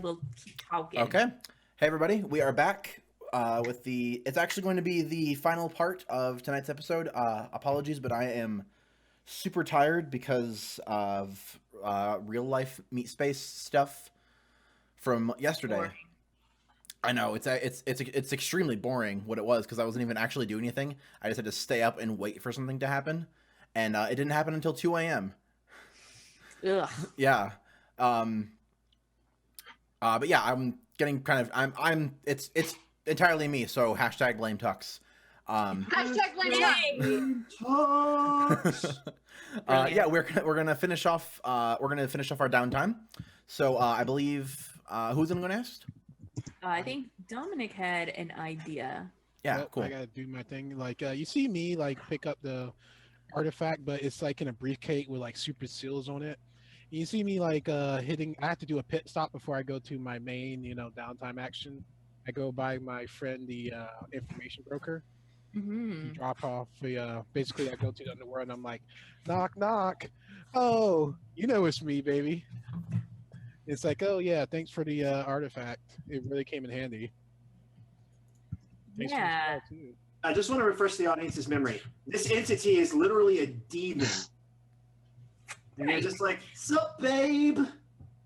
we'll keep talking. Okay. Hey, everybody. We are back with the. It's actually going to be the final part of tonight's episode. Apologies, but I am super tired because of real life meat space stuff from yesterday. Boring. I know it's extremely boring what it was because I wasn't even actually doing anything. I just had to stay up and wait for something to happen, and it didn't happen until 2 a.m. Ugh. Yeah. Um, but yeah, I'm getting kind of it's entirely me. So hashtag lame tux. Hashtag blame Yay! Yeah, we're gonna finish off our downtime. So I believe who's going next? I think Dominic had an idea. Yeah, Well, cool. I gotta do my thing. Like you see me like pick up the artifact, but it's like in a briefcase with like super seals on it. You see me like hitting. I have to do a pit stop before I go to my main, downtime action. I go by my friend, the information broker. Mm-hmm. Drop off the. Basically, I go to the underworld and I'm like, knock knock. Oh, you know it's me, baby. It's like, oh yeah, thanks for the artifact. It really came in handy. Thanks for the Yeah. spell, too. I just want to refresh the audience's memory. This entity is literally a demon. And they're just like, sup, babe?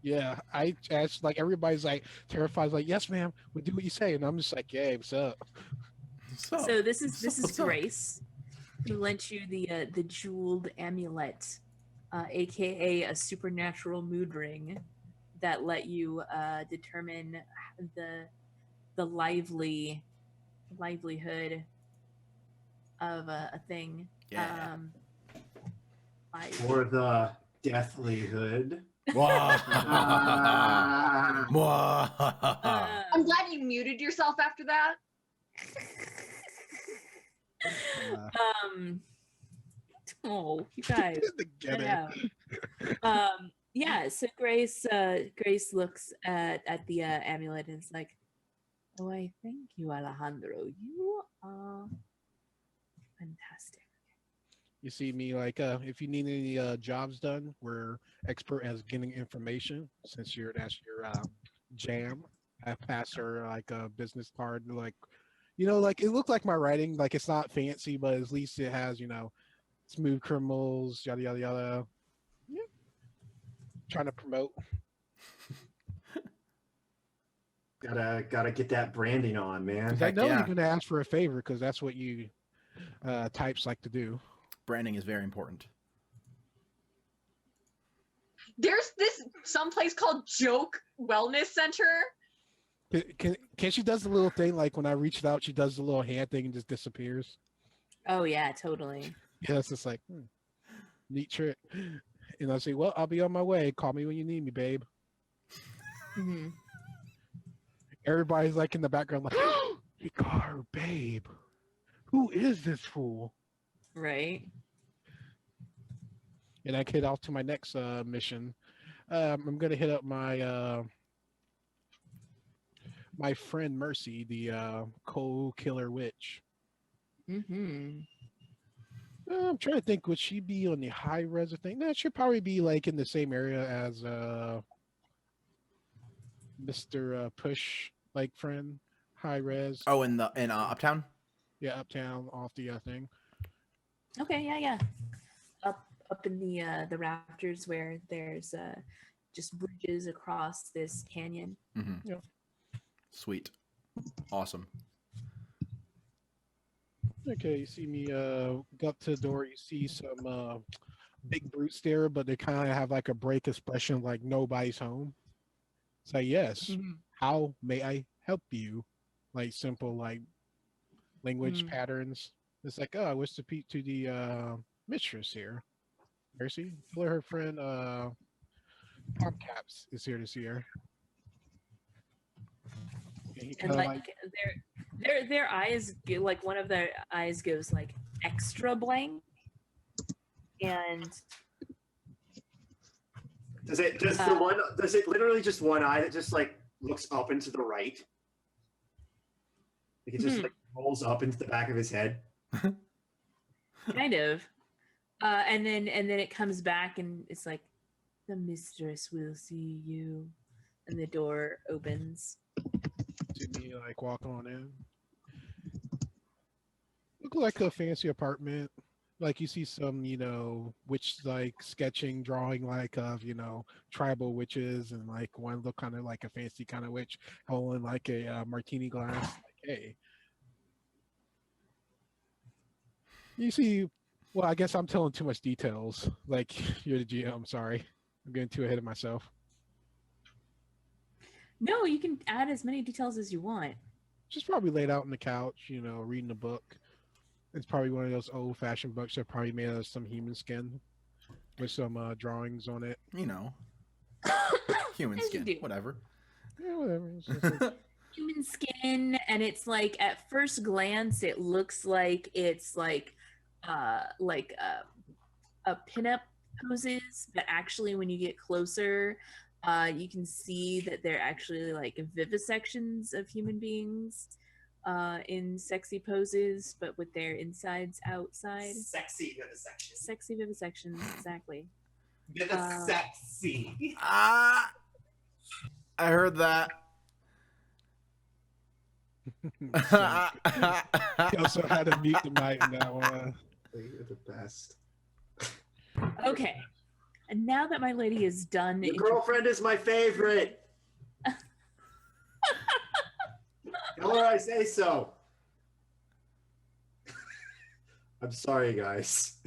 Yeah, I asked, like, everybody's like terrified, like, yes, ma'am, we'll do what you say. And I'm just like, yeah, what's up? So this is what's up? Grace, who lent you the jeweled amulet, aka a supernatural mood ring that let you determine the livelihood of a thing. Yeah. Or the deathlyhood. Mwah. Ah. Mwah. I'm glad you muted yourself after that. Oh, you guys. Get shut it. out. Yeah, so Grace looks at the amulet and is like, oh, I thank you, Alejandro. You are fantastic. You see me like, if you need any jobs done, we're expert at getting information. Since that's your jam, I pass her like a business card, like, like it looked like my writing, like it's not fancy, but at least it has, smooth criminals, yada yada yada. Yeah. Trying to promote. Gotta get that branding on, man. 'Cause I Heck know yeah. you're gonna ask for a favor because that's what you types like to do. Branding is very important. There's this someplace called Joke Wellness Center. Can she does the little thing like when I reach it out, she does the little hand thing and just disappears. Oh yeah, totally. Yeah, it's just like neat trick. And I say, well, I'll be on my way. Call me when you need me, babe. Mm-hmm. Everybody's like in the background, like, he got her, babe. Who is this fool? Right. And I head off to my next mission. I'm gonna hit up my my friend Mercy, the co-killer witch. Mm-hmm. I'm trying to think, would she be on the high res thing? No, she'd probably be like in the same area as Mr. Push, like friend, high res. Oh, in Uptown. Yeah, uptown off the thing. Okay, yeah. Up in the rafters where there's just bridges across this canyon. Mm-hmm. Yeah. Sweet. Awesome. Okay, you see me go up to the door. You see some big brutes there, but they kind of have like a break expression, like nobody's home. Say yes. Mhm. How may I help you? Like simple like language Mm. patterns. It's like, oh, I wish to speak to the mistress here. Mercy, tell her friend TomCat is here to see her. And he And kinda like their eyes like one of their eyes goes like extra blank, and Does it literally just one eye that just like looks up into the right? Like it just like rolls up into the back of his head. kind of, and then it comes back and it's like, the mistress will see you. and the door opens. See me like walk on in. Look like a fancy apartment. Like you see some, witch like sketching, drawing like of, tribal witches, and like one look kind of like a fancy kind of witch holding like a martini glass. Like, hey, you see. Well, I guess I'm telling too much details. Like you're the GM. I'm sorry. I'm getting too ahead of myself. No, you can add as many details as you want. Just probably laid out on the couch, reading a book. It's probably one of those old-fashioned books that probably made out of some human skin with some drawings on it. Human As you skin, do. whatever. Yeah, whatever. It's just like, Human skin, and it's like at first glance, it looks like it's like a pinup poses, but actually, when you get closer, you can see that they're actually like vivisections of human beings in sexy poses, but with their insides outside. Sexy vivisection. Sexy vivisections, exactly. Vivisexy. Ah, I heard that. he also had to mute the mic in that one. You're the best. Okay, and now that my lady is done, Your girlfriend is my favorite. Tell her I say so. I'm sorry, guys.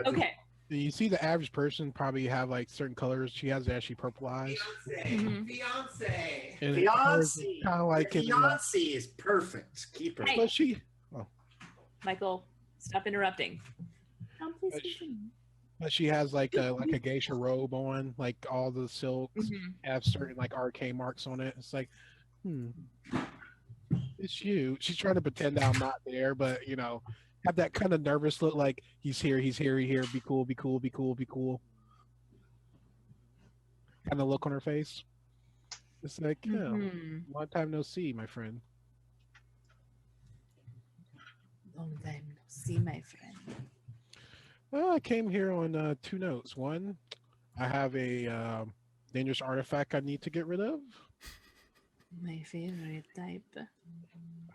Okay. You see the average person probably have like certain colors. She has actually purple eyes. Mhm. Fiance. And Fiance. kind of like in, Fiance is perfect. Keep her. Hey. but she Michael, stop interrupting. Please But sh- continue. but she has like a geisha robe on, like all the silks Mhm. have certain like arcane marks on it. It's like, it's you. She's trying to pretend that I'm not there, but have that kind of nervous look, like he's here, he's here, he's here. Be cool, be cool, be cool, be cool. Kind of look on her face. It's like, Mhm. long time no see, my friend. Long time no see, my friend. Well, I came here on 2 notes. One, I have a dangerous artifact I need to get rid of. My favorite type.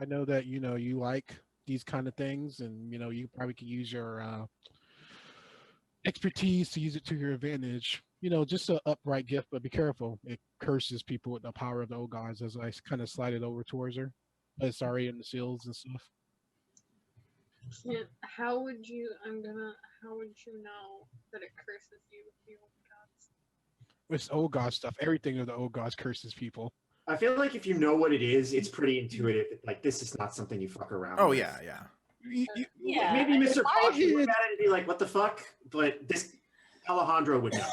I know that you like these kind of things, and you probably could use your expertise to use it to your advantage. Just an upright gift, but be careful. It curses people with the power of the old gods. As I kind of slide it over towards her, but it's already in the seals and stuff. How would you know that it curses you with the old gods? It's old god stuff. Everything of the old gods curses people. I feel like if you know what it is, it's pretty intuitive. Like, this is not something you fuck around Oh with. yeah. Yeah. Maybe Mr. Fox would look head- at it and be like, what the fuck? But this Alejandro would know.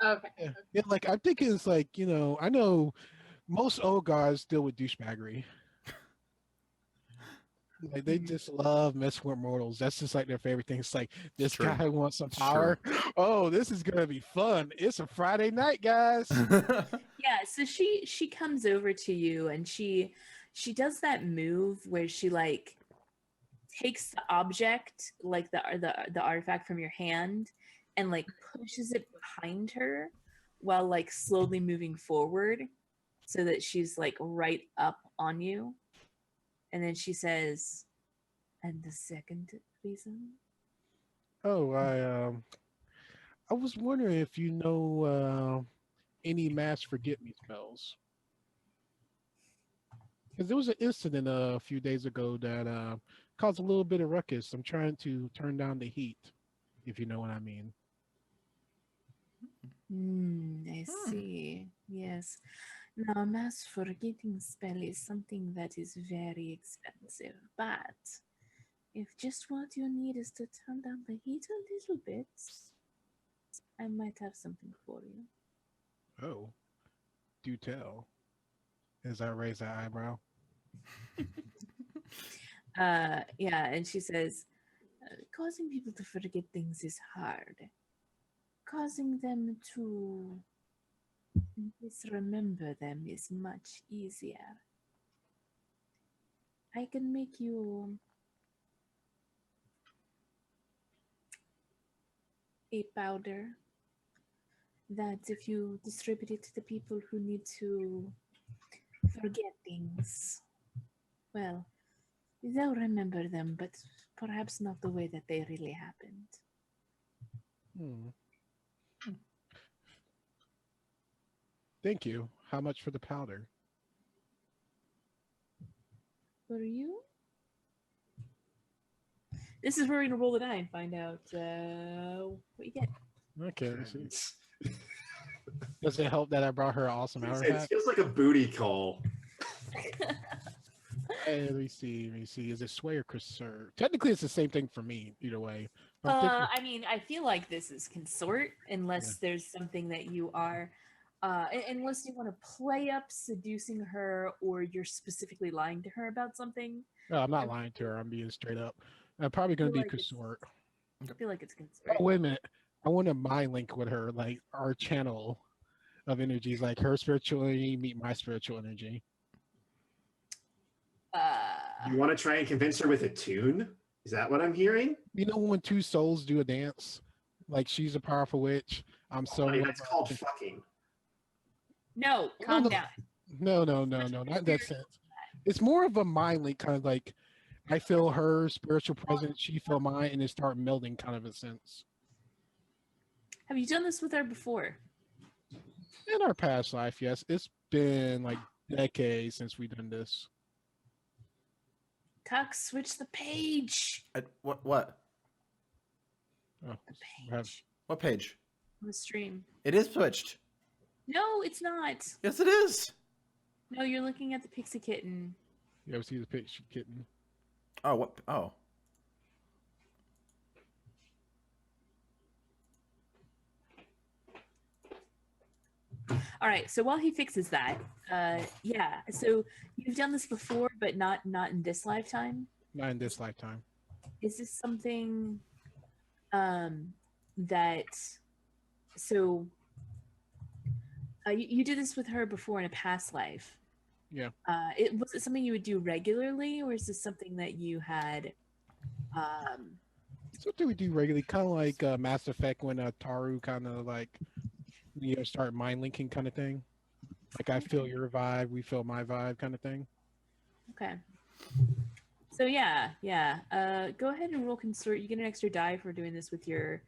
Okay. Yeah, like I'm thinking it's like, I know most old gods deal with douchebaggery. Like they just love messing with mortals. That's just like their favorite thing. It's like this True. guy wants some It's power. Oh, this is gonna be fun. It's a Friday night, guys. Yeah, so she comes over to you and she does that move where she like takes the object, like the artifact from your hand, and like pushes it behind her while like slowly moving forward so that she's like right up on you. And then she says, and the second reason? Oh, I was wondering if you know any mass forget me spells. Because there was an incident a few days ago that caused a little bit of ruckus. I'm trying to turn down the heat, if you know what I mean. I see. Yes. Now, mass forgetting spell is something that is very expensive, but if just what you need is to turn down the heat a little bit, I might have something for you. Oh, do tell. As I raise that eyebrow. Yeah, and she says, causing people to forget things is hard. Causing them to misremember them is much easier. I can make you a powder that if you distribute it to the people who need to forget things, well, they'll remember them, but perhaps not the way that they really happened. Hmm. Thank you. How much for the powder? For you? This is where we're gonna roll the die and find out what you get. Okay, let me see. Does it help that I brought her an awesome It artifact? feels like a booty call. Hey, let me see. Let me see. Is it sway or conserve? Technically, it's the same thing for me. Either way. I'm thinking, I mean, I feel like this is consort, unless there's something that you are, unless you want to play up seducing her, or you're specifically lying to her about something. no, I'm not lying to her. I'm being straight up. I'm probably feel gonna be like it's- consort. I feel like it's consort. Oh, wait a minute. I want to mind link with her, like our channel of energies, like her spiritual energy meet my spiritual energy. You want to try and convince her with a tune? Is that what I'm hearing? You know when two souls do a dance, like she's a powerful witch. I'm so. Honey, that's called fucking. No, calm no. down. No, not in that sense. It's more of a mind link, kind of like I feel her spiritual presence, she feel mine, and it start melding, kind of a sense. Have you done this with her before? In our past life, yes, it's been like decades since we've done this. Tuck, switch the page. What? Oh, The we have- page What page? on the stream. It is switched. No, it's not. Yes, it is. No, you're looking at the pixie kitten. you ever see the picture kitten? Oh, what? Oh. All right. So while he fixes that, yeah. So you've done this before, but not in this lifetime. Not in this lifetime. Is this something that so you did this with her before in a past life? Yeah. Was it something you would do regularly, or is this something that you had Something we do regularly, kind of like Mass Effect when Taru kind of like start mind linking kind of thing. Like I feel your vibe, we feel my vibe kind of thing. Okay. So yeah. Go ahead and roll consort. You get an extra die for doing this with your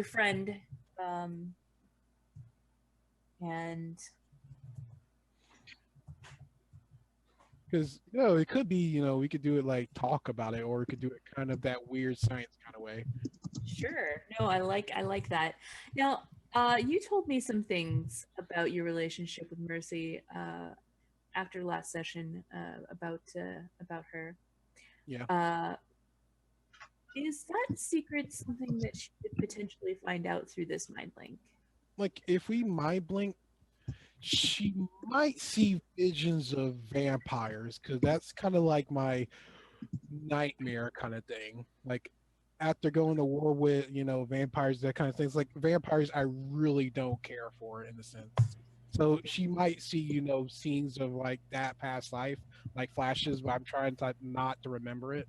friend. And Because it could be we could do it like talk about it, or we could do it kind of that weird science kind of way. sure. No, I like that. Now, you told me some things about your relationship with Mercy after last session about her. Yeah. Is that secret something that she could potentially find out through this mind link? Like if we mind blink, she might see visions of vampires, because that's kind of like my nightmare kind of thing. Like after going to war with vampires, that kind of things. Like vampires, I really don't care for in a sense. So she might see scenes of like that past life, like flashes, but I'm trying to not to remember it.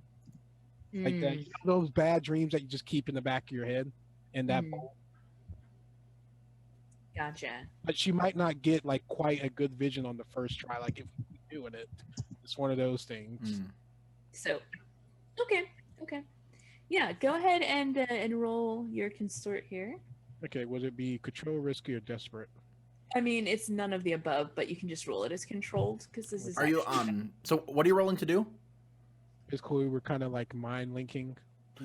Like that, those bad dreams that you just keep in the back of your head, and that. Gotcha. But she might not get like quite a good vision on the first try. Like if we keep doing it, it's one of those things. So, okay. Yeah, go ahead and roll your consort here. Okay, would it be control, risky, or desperate? I mean, it's none of the above, but you can just roll it as controlled because this is. Are you So what are you rolling to do? It's cool. We're kind of like mind linking.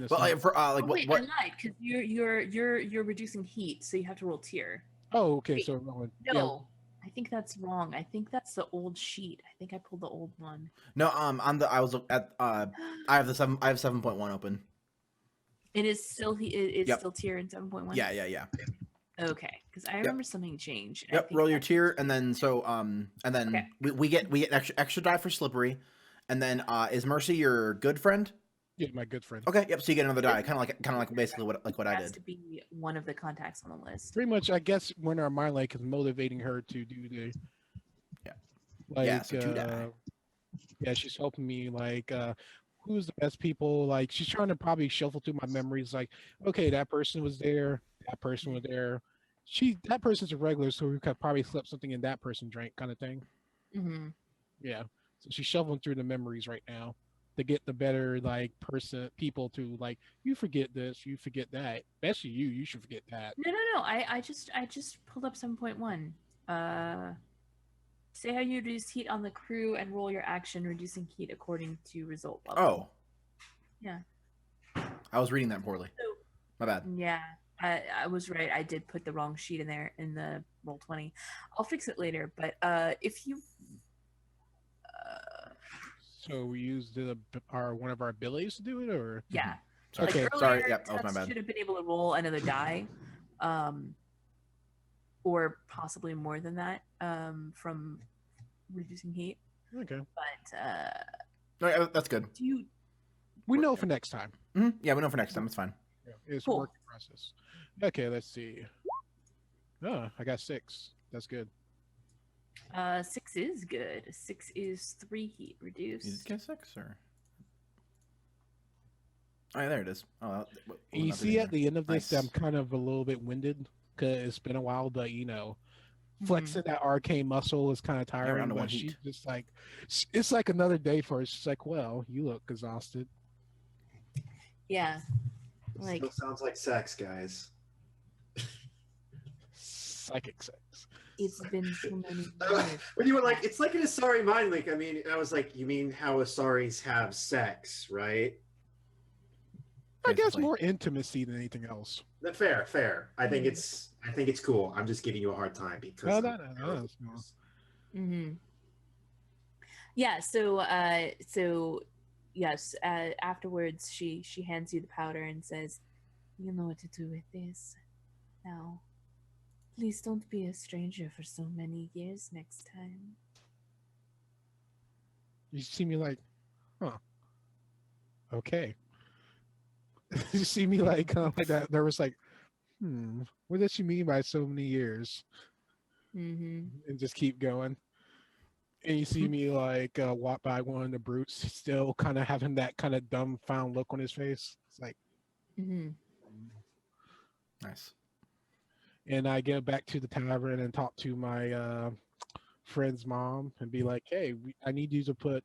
Well, like, for like wait, what? I lied because you're reducing heat, so you have to roll tier. Oh, okay. Wait, So rolling. No, I think that's wrong. I think that's the old sheet. I think I pulled the old one. No, I was at I have 7.1 open. It is still it's Yep. still tier in 7.1. Yeah. Okay, because I remember something changed. I Yep. think Roll your that's tier, what's and then Okay. we get extra die for slippery, and then is Mercy your good friend? Yeah, my good friend. Okay. Yep. So you get another die, kind of like basically what I has did. to be one of the contacts on the list. Pretty much, I guess when our mind link is motivating her to do the. Yeah. Like, Yeah, so 2 die. Yeah, she's helping me. Like, who's the best people? Like, she's trying to probably shuffle through my memories. Like, okay, that person was there. That person was there. that person's a regular, so we could probably slip something in that person drink kind of thing. Mm-hmm. Yeah. So she's shuffling through the memories right now to get the better like people to like, you forget this, you forget that. Especially you. You should forget that. No. I just pulled up 7.1. Say how you reduce heat on the crew and roll your action, reducing heat according to result level. Oh. Yeah. I was reading that poorly. So, My bad. yeah, I was right. I did put the wrong sheet in there in the roll 20. I'll fix it later. But if you So we used one of our abilities to do it, or yeah. Sorry. Okay. Sorry. Yep, that was my Tuts bad. should have been able to roll another die, or possibly more than that, from reducing heat. okay, But No, that's good. do you? we know for next time. Yeah, we know for next time. It's fine. Yeah, it's Cool. a work in process. Okay, let's see. Oh, I got 6. That's good. 6 is good. 6 is 3 heat You reduced. get 6 or? Oh, yeah, there it is. Oh, And you see at the end of this, Nice. I'm kind of a little bit winded because it's been a while. But Mm-hmm. flexing that arcane muscle is kind of we're tiring. down to one But she's heat. just like, it's like another day for her. She's like, well, you look exhausted. Yeah. Like Still sounds like sex, guys. Psychic sex. it's been so many years. When you were like, it's like an Asari mind link. I mean, I was like, you mean how Asaris have sex, right? I guess Basically. more intimacy than anything else. Fair. I think it's cool. I'm just giving you a hard time because No, I'm no, no, terrible. no, it's not. Mm-hmm. Yeah. So yes. Afterwards, she hands you the powder and says, "You know what to do with this. Now, please don't be a stranger for so many years next time." You see me like, huh? Okay. You see me like that. There was like, what does she mean by so many years? Mm-hmm. And just keep going. And you see me like walk by one of the brutes, still kind of having that kind of dumbfound look on his face. It's like, Mm-hmm. Nice. and I get back to the tavern and talk to my friend's mom and be like, hey, I need you to put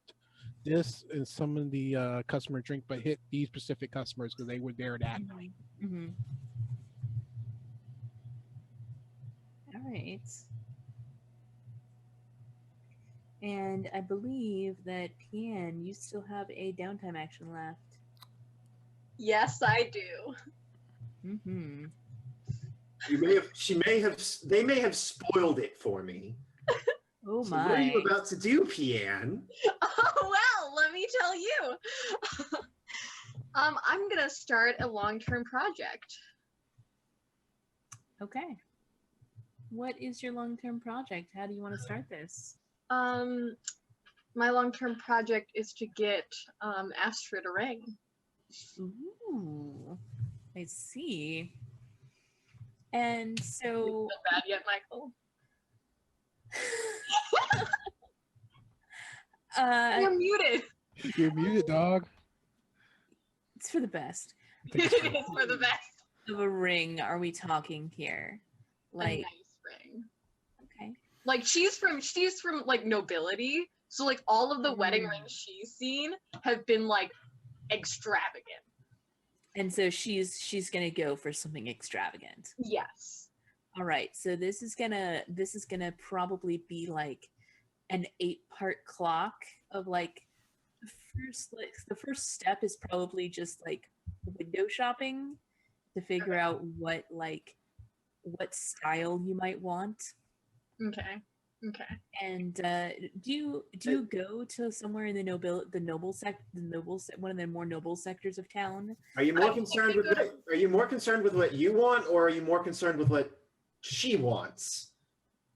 this in some of the customer drink, but hit these specific customers because they were there that night. Mm-hmm. All right. And I believe that Pian, you still have a downtime action left. Yes, I do. Mm-hmm. They may have spoiled it for me. Oh So what are you my. about to do, Pian? Oh, well, let me tell you. I'm gonna start a long-term project. Okay. What is your long-term project? How do you want to start this? My long-term project is to get Astrid a ring. Ooh. I see. And You so feel bad yet, Michael? You're muted. You're muted, dog. it's for the best. I think It it's good. is for the best. Of a ring are we talking here? A Like, nice ring. okay. Like she's from like nobility, so like all of the wedding Mm. rings she's seen have been like extravagant. And so she's gonna go for something extravagant. Yes. All right. So this is gonna probably be like an 8-part clock of like the first step is probably just like window shopping to figure out what style you might want. Okay. And do you go to somewhere in one of the more noble sectors of town? Are you more concerned with what you want, or are you more concerned with what she wants?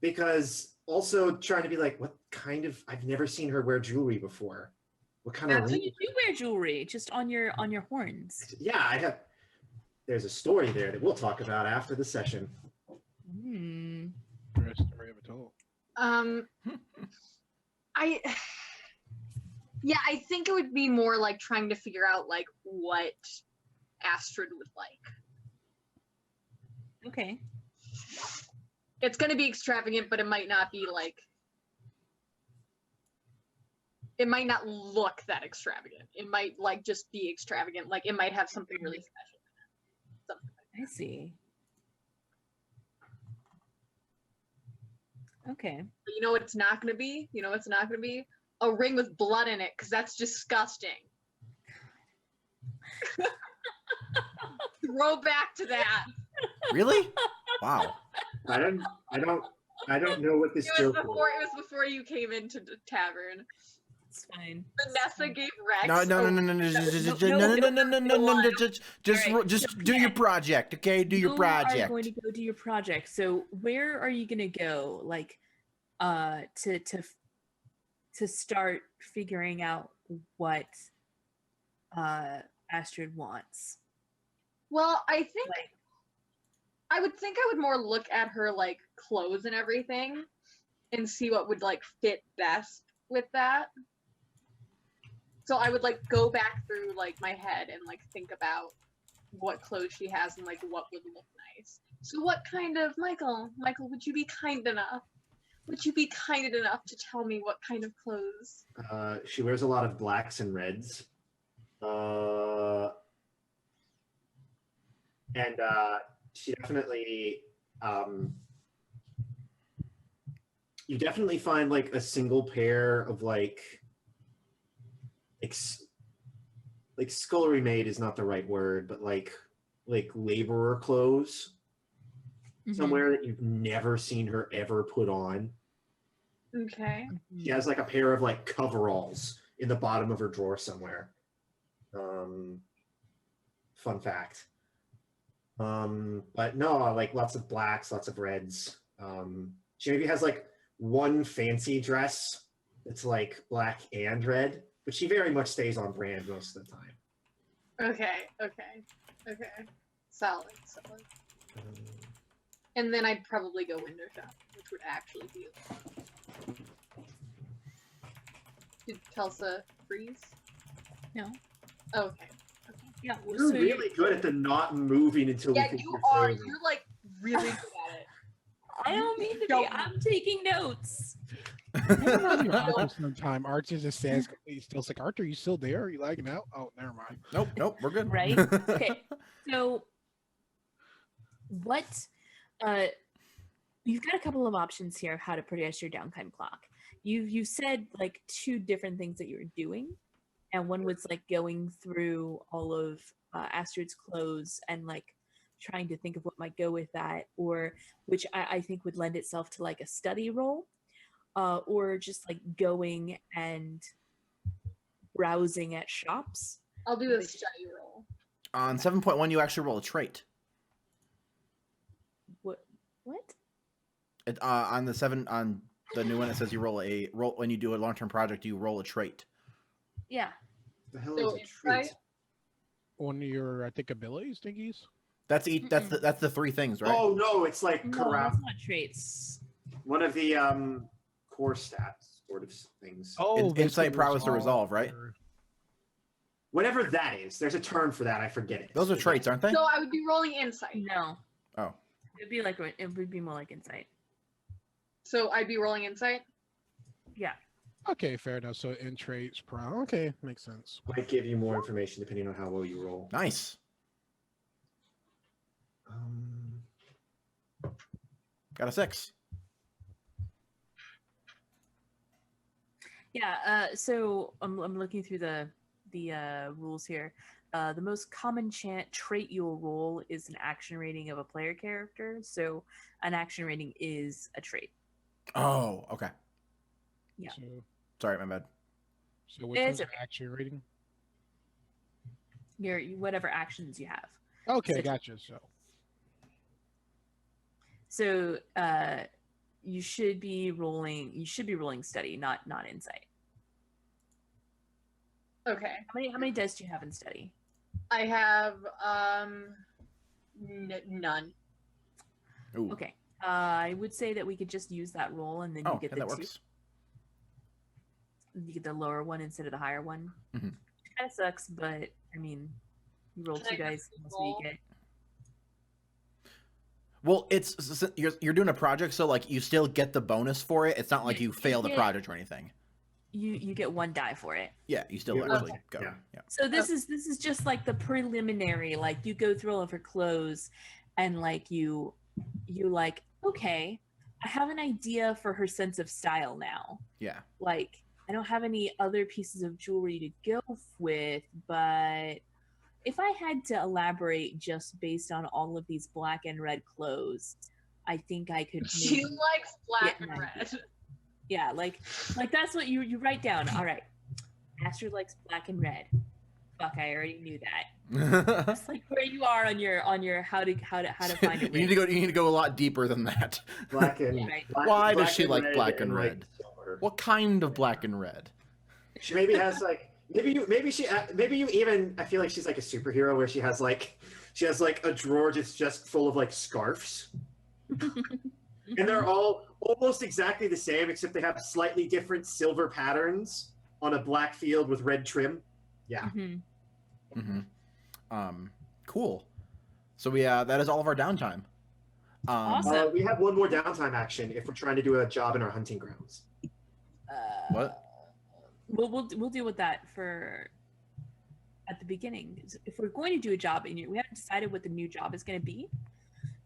Because also trying to be like, what kind of? I've never seen her wear jewelry before. What kind of So ring? you do wear jewelry just on your horns. Yeah, I have. There's a story there that we'll talk about after the session. Hmm. Best story ever told. I think it would be more like trying to figure out like what Astrid would like. Okay. It's going to be extravagant, but it might not be like. It might not look that extravagant. It might like just be extravagant. Like it might have something really special. Something like I see. Okay. But you know what it's not going to be? You know what's not going to be? A ring with blood in it, because that's disgusting. Throw back to that. Really? Wow. I don't know what this It was joke before. It was before you came into the tavern. It's fine. Vanessa gave Rex. No, just do your project, okay? Do your You are project. going to go do your project. So where are you going to go? Like, to start figuring out what Astrid wants. Well, I think Like, I would more look at her like clothes and everything, and see what would like fit best with that. So I would like go back through like my head and like think about what clothes she has and like what would look nice. So what kind of Michael, would you be kind enough? Would you be kind enough to tell me what kind of clothes? She wears a lot of blacks and reds. And she definitely, you definitely find like a single pair of like scullery maid is not the right word, but like laborer clothes somewhere that you've never seen her ever put on. Okay. She has like a pair of like coveralls in the bottom of her drawer somewhere. Fun fact. But no, like lots of blacks, lots of reds. She maybe has like one fancy dress that's like black and red, but she very much stays on brand most of the time. Okay. Solid. And then I'd probably go window shop, which would actually be. Did Kelsa freeze? No. Okay. Yeah. You're so really good at the not moving until we Yeah, think you you're are. frozen. You're like really good at it. I don't mean to be. Don't- I'm taking notes. Arthur sometime. Arthur just stands completely still. It's like, Arthur, you still there? Are you lagging out? Oh, never mind. Nope, we're good. Right? Okay. So what you've got a couple of options here of how to progress your downtime clock. You said like two different things that you were doing, and one was like going through all of Astrid's clothes and like trying to think of what might go with that, or which I think would lend itself to like a study role, or just like going and browsing at shops. I'll do a study roll. On 7.1, you actually roll a trait. What? On the new one, it says you roll when you do a long-term project. You roll a trait. Yeah. The hell So is a treat? insight? One of your, I think, abilities, thingies. That's the three things, right? Oh no, it's like No, that's not traits. one of the core stats sort of things. Oh, Insight, prowess, or resolve, right? Whatever that is, there's a term for that. I forget it. Those are traits, aren't they? So I would be rolling insight. No. Oh. It would be more like insight. So I'd be rolling insight. Yeah. Okay, fair enough. So in traits, pro. Okay, makes sense. Might give you more information depending on how well you roll. Nice. Got a 6. Yeah. So I'm looking through the rules here. The most common trait you'll roll is an action rating of a player character. So an action rating is a trait. Oh, okay. Yeah. So, Sorry, my bad. so which It's one's okay. action rating? Your whatever actions you have. Okay, So- gotcha. So you should be rolling study, not insight. Okay. How many dice do you have in study? I have none. Ooh. Okay. I would say that we could just use that roll and then you Oh, get yeah, the that two. works. You get the lower one instead of the higher one. Mhm. Kind of sucks, but I mean, you roll Can two I dice. just That's what you roll? get. Well, you're doing a project, so like you still get the bonus for it. It's not like you fail the get- project or anything. You get 1 die for it. Yeah, you still Yeah. actually Okay. go. Yeah. Yeah. So this is just like the preliminary. Like you go through all of her clothes, and like you like, okay, I have an idea for her sense of style now. Yeah. Like I don't have any other pieces of jewelry to go with, but if I had to elaborate just based on all of these black and red clothes, I think I could. She maybe likes black get and an red. idea. Yeah, like that's what you write down. All right, Astrid likes black and red. Fuck, I already knew that. It's like where you are on your how to find it. You need to go a lot deeper than that. Black and Right. Why does black she and like red black and like, red? silver. What kind of black and red? She maybe has like maybe you even I feel like she's like a superhero where she has like a drawer just full of like scarves. And they're all almost exactly the same, except they have slightly different silver patterns on a black field with red trim. Yeah. Mhm. Cool. So that is all of our downtime. Awesome. We have one more downtime action if we're trying to do a job in our hunting grounds. What? We'll deal with that for at the beginning. If we're going to do a job, and we haven't decided what the new job is going to be,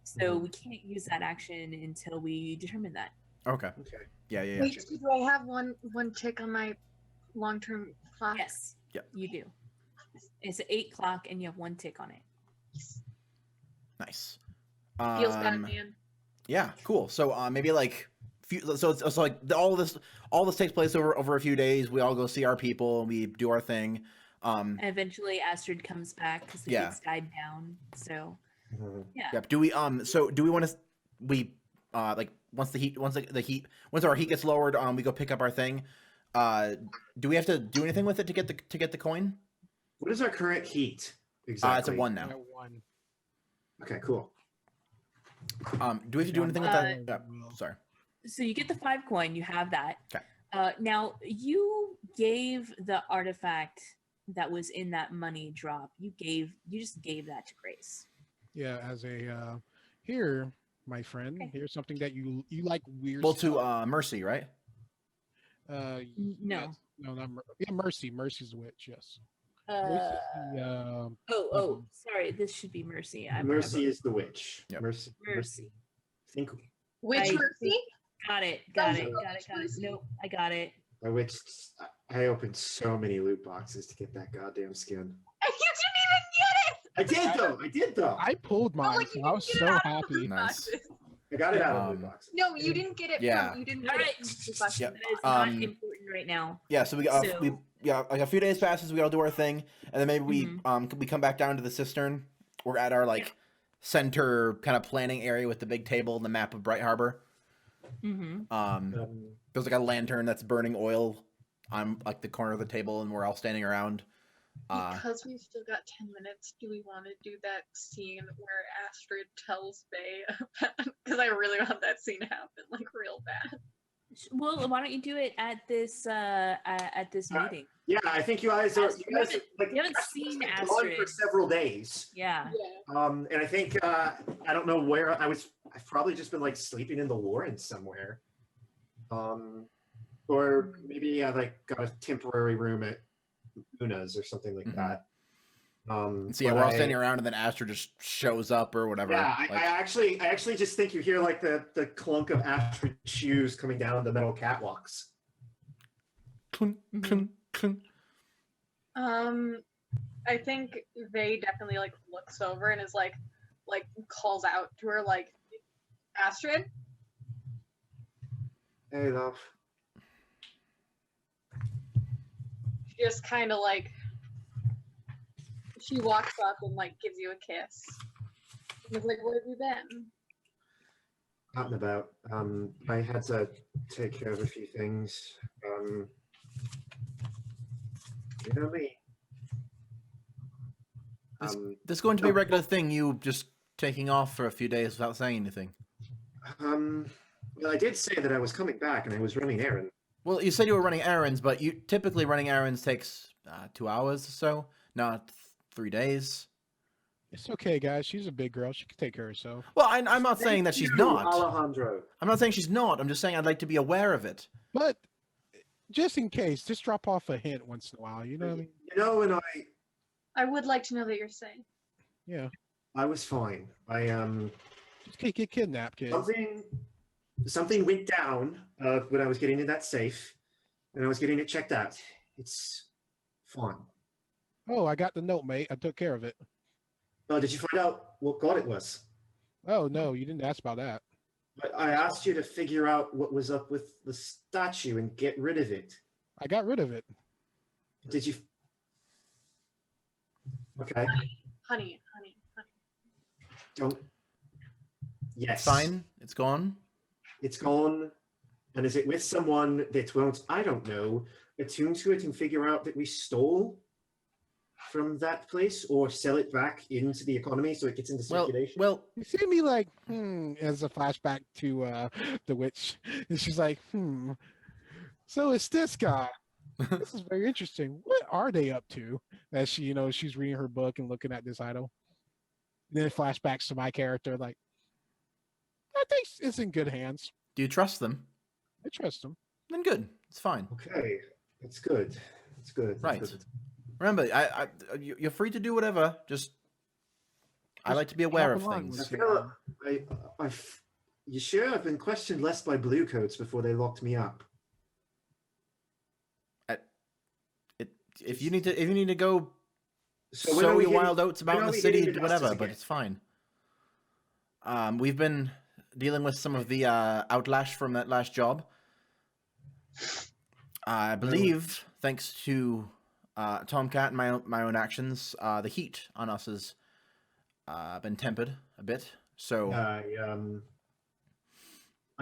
so we can't use that action until we determine that. Okay. Okay. Yeah. Wait, do I have one tick on my long-term clock? Yes. Yep. You do. It's 8 o'clock, and you have 1 tick on it. Nice. Feels bad, man. Yeah. Cool. So maybe like so it's like all this takes place over a few days. We all go see our people and we do our thing. And eventually, Astrid comes back because the kids died down. So yeah. Yep. Do we do we want to like once our heat gets lowered, we go pick up our thing. Do we have to do anything with it to get the coin? What is our current heat? Exactly. It's a 1 now. Yeah, 1. Okay, cool. Do we have to do anything with that? Yeah, sorry. So you get the 5 coin. You have that. Okay. Now you gave the artifact that was in that money drop. You just gave that to Grace. Yeah, as a here, my friend. Okay. Here's something that you like weird. Well, stuff. to Mercy, right? No. yes. No, not Mercy. Mercy's the witch. Yes. Uh, Mercy's oh, sorry. This should be Mercy. Mercy is the witch. Yep. Mercy. Mercy. Think Which I- Mercy? Got it. Nope, I got it. by which I opened so many loot boxes to get that goddamn skin. You didn't even get it! I did though. I pulled mine, like so you I was didn't so get it out of the happy. loot Nice. boxes. I got it out of loot Um, boxes. No, you didn't get it. Yeah. You didn't All get right. it. from the question. Yep. That is not Um, important right now. Yeah. So like a few days passes, we all do our thing, and then maybe we come back down to the cistern. We're at our like center kind of planning area with the big table and the map of Brightharbor. Mm-hmm. There's like a lantern that's burning oil on like the corner of the table, and we're all standing around. Because we've still got 10 minutes, do we want to do that scene where Astrid tells Faye? Because I really want that scene to happen, like real bad. Well, why don't you do it at this meeting? Yeah, I think you guys are. You haven't seen been gone Astrid. for several days. Yeah. Yeah. And I think I don't know where I was. I've probably just been like sleeping in the Lawrence somewhere. Or maybe I like got a temporary room at Una's or something like that. So yeah, but we're all standing around, and then Astra just shows up or whatever. Yeah, like, I actually just think you hear like the clunk of Astrid's shoes coming down the metal catwalks. clunk, clunk, clunk. I think Vay definitely like looks over and is like calls out to her like, Astrid. Hey, love. She just kind of like she walks up and like gives you a kiss. And is like, where have you been? Out and about. I had to take care of a few things. You know me. This going to be a regular thing, you just taking off for a few days without saying anything? Well, I did say that I was coming back and I was running errands. Well, you said you were running errands, but you typically running errands takes 2 hours or so, not 3 days. It's okay, guys. She's a big girl. She can take care of herself. Well, I'm not saying that she's Thank you, not. Alejandro. I'm not saying she's not. I'm just saying I'd like to be aware of it. But just in case, just drop off a hint once in a while. You know what I mean? You know, when I would like to know that you're safe. Yeah. I was fine. Just can't get kidnapped, kid. Something went down when I was getting in that safe, and I was getting it checked out. It's fine. Oh, I got the note, mate. I took care of it. Oh, did you find out what god it was? Oh no, you didn't ask about that. I asked you to figure out what was up with the statue and get rid of it. I got rid of it. Did you? Okay. Honey. Don't. Yes. It's fine. It's gone. It's gone. And is it with someone that won't, I don't know, attune to it and figure out that we stole from that place or sell it back into the economy so it gets into circulation? Well, You see me like, as a flashback to the witch. And she's like, so it's this guy. This is very interesting. What are they up to? As she, she's reading her book and looking at this idol. And then it flashbacks to my character, like, I think it's in good hands. do you trust them? I trust him. Then good. It's fine. Okay, that's good. That's good. That's Right. good. Remember, you're free to do whatever. I like to be aware of drop a line things. with You sure I've been questioned less by bluecoats before they locked me up? If you need to go So when are sow we your getting- wild oats about when in are the we city, getting the whatever, dusters but again? it's fine. We've been dealing with some of the outlash from that last job. I believe, thanks to TomCat and my own actions, the heat on us has been tempered a bit. So I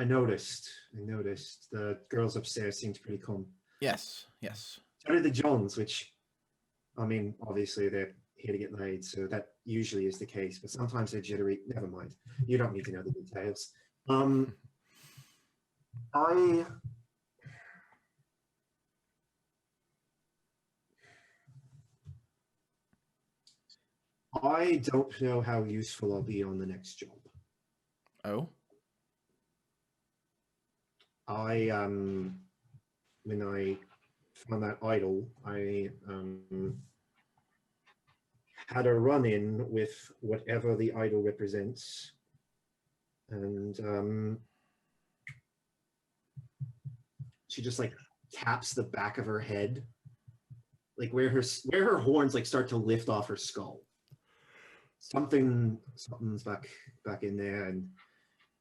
noticed the girls upstairs seemed pretty calm. yes. So did the Johns, which, I mean, obviously they're here to get laid, so that usually is the case. But sometimes they jittery. Never mind. You don't need to know the details. I don't know how useful I'll be on the next job. Oh, When I found that idol, I had a run-in with whatever the idol represents, and she just like taps the back of her head, like where her horns like start to lift off her skull. Something's back in there, and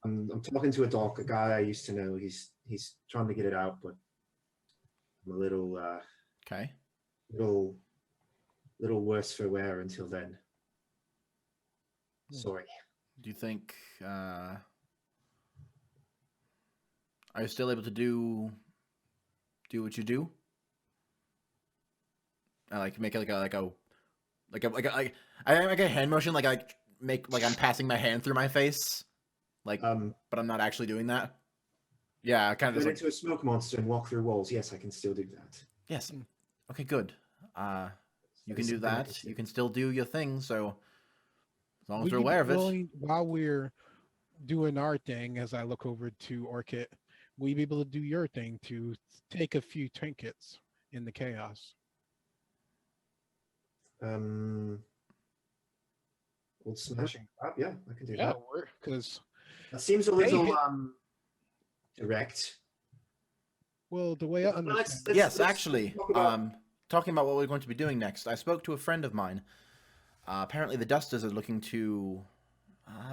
I'm talking to a guy I used to know. He's trying to get it out, but I'm a little okay. little worse for wear until then. Sorry. Do you think are you still able to do what you do? I like make it I make a hand motion like I'm passing my hand through my face, like, but I'm not actually doing that. Yeah, kind of Turn just into a smoke monster and walk through walls. Yes, I can still do that. yes. Okay, good. You can That is do something I that. can You do. can still do your thing. So as long as Would we're you be aware of it. willing, while we're doing our thing, as I look over to Orchid, will you be able to do your thing to take a few trinkets in the chaos? Old smashing crap. Yeah, I can do Yeah, that. because, That seems a little Hey, direct. well, the way I understand Yes, let's actually, talk about- talking about what we're going to be doing next, I spoke to a friend of mine. Apparently, the Dusters are looking to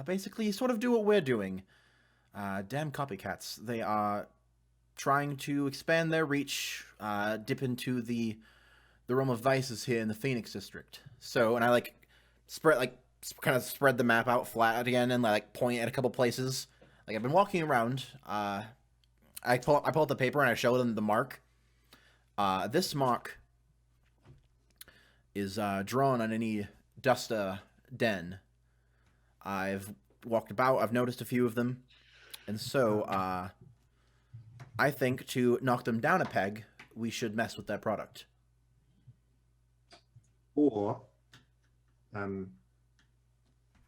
basically sort of do what we're doing. Damn copycats. They are trying to expand their reach, dip into the realm of vices here in the Phoenix district. So, and I kind of spread the map out flat again and point at a couple places. Like I've been walking around. I pull up the paper and I show them the mark. This mark is drawn on any Duster den. I've walked about. I've noticed a few of them, and so I think to knock them down a peg, we should mess with their product. Or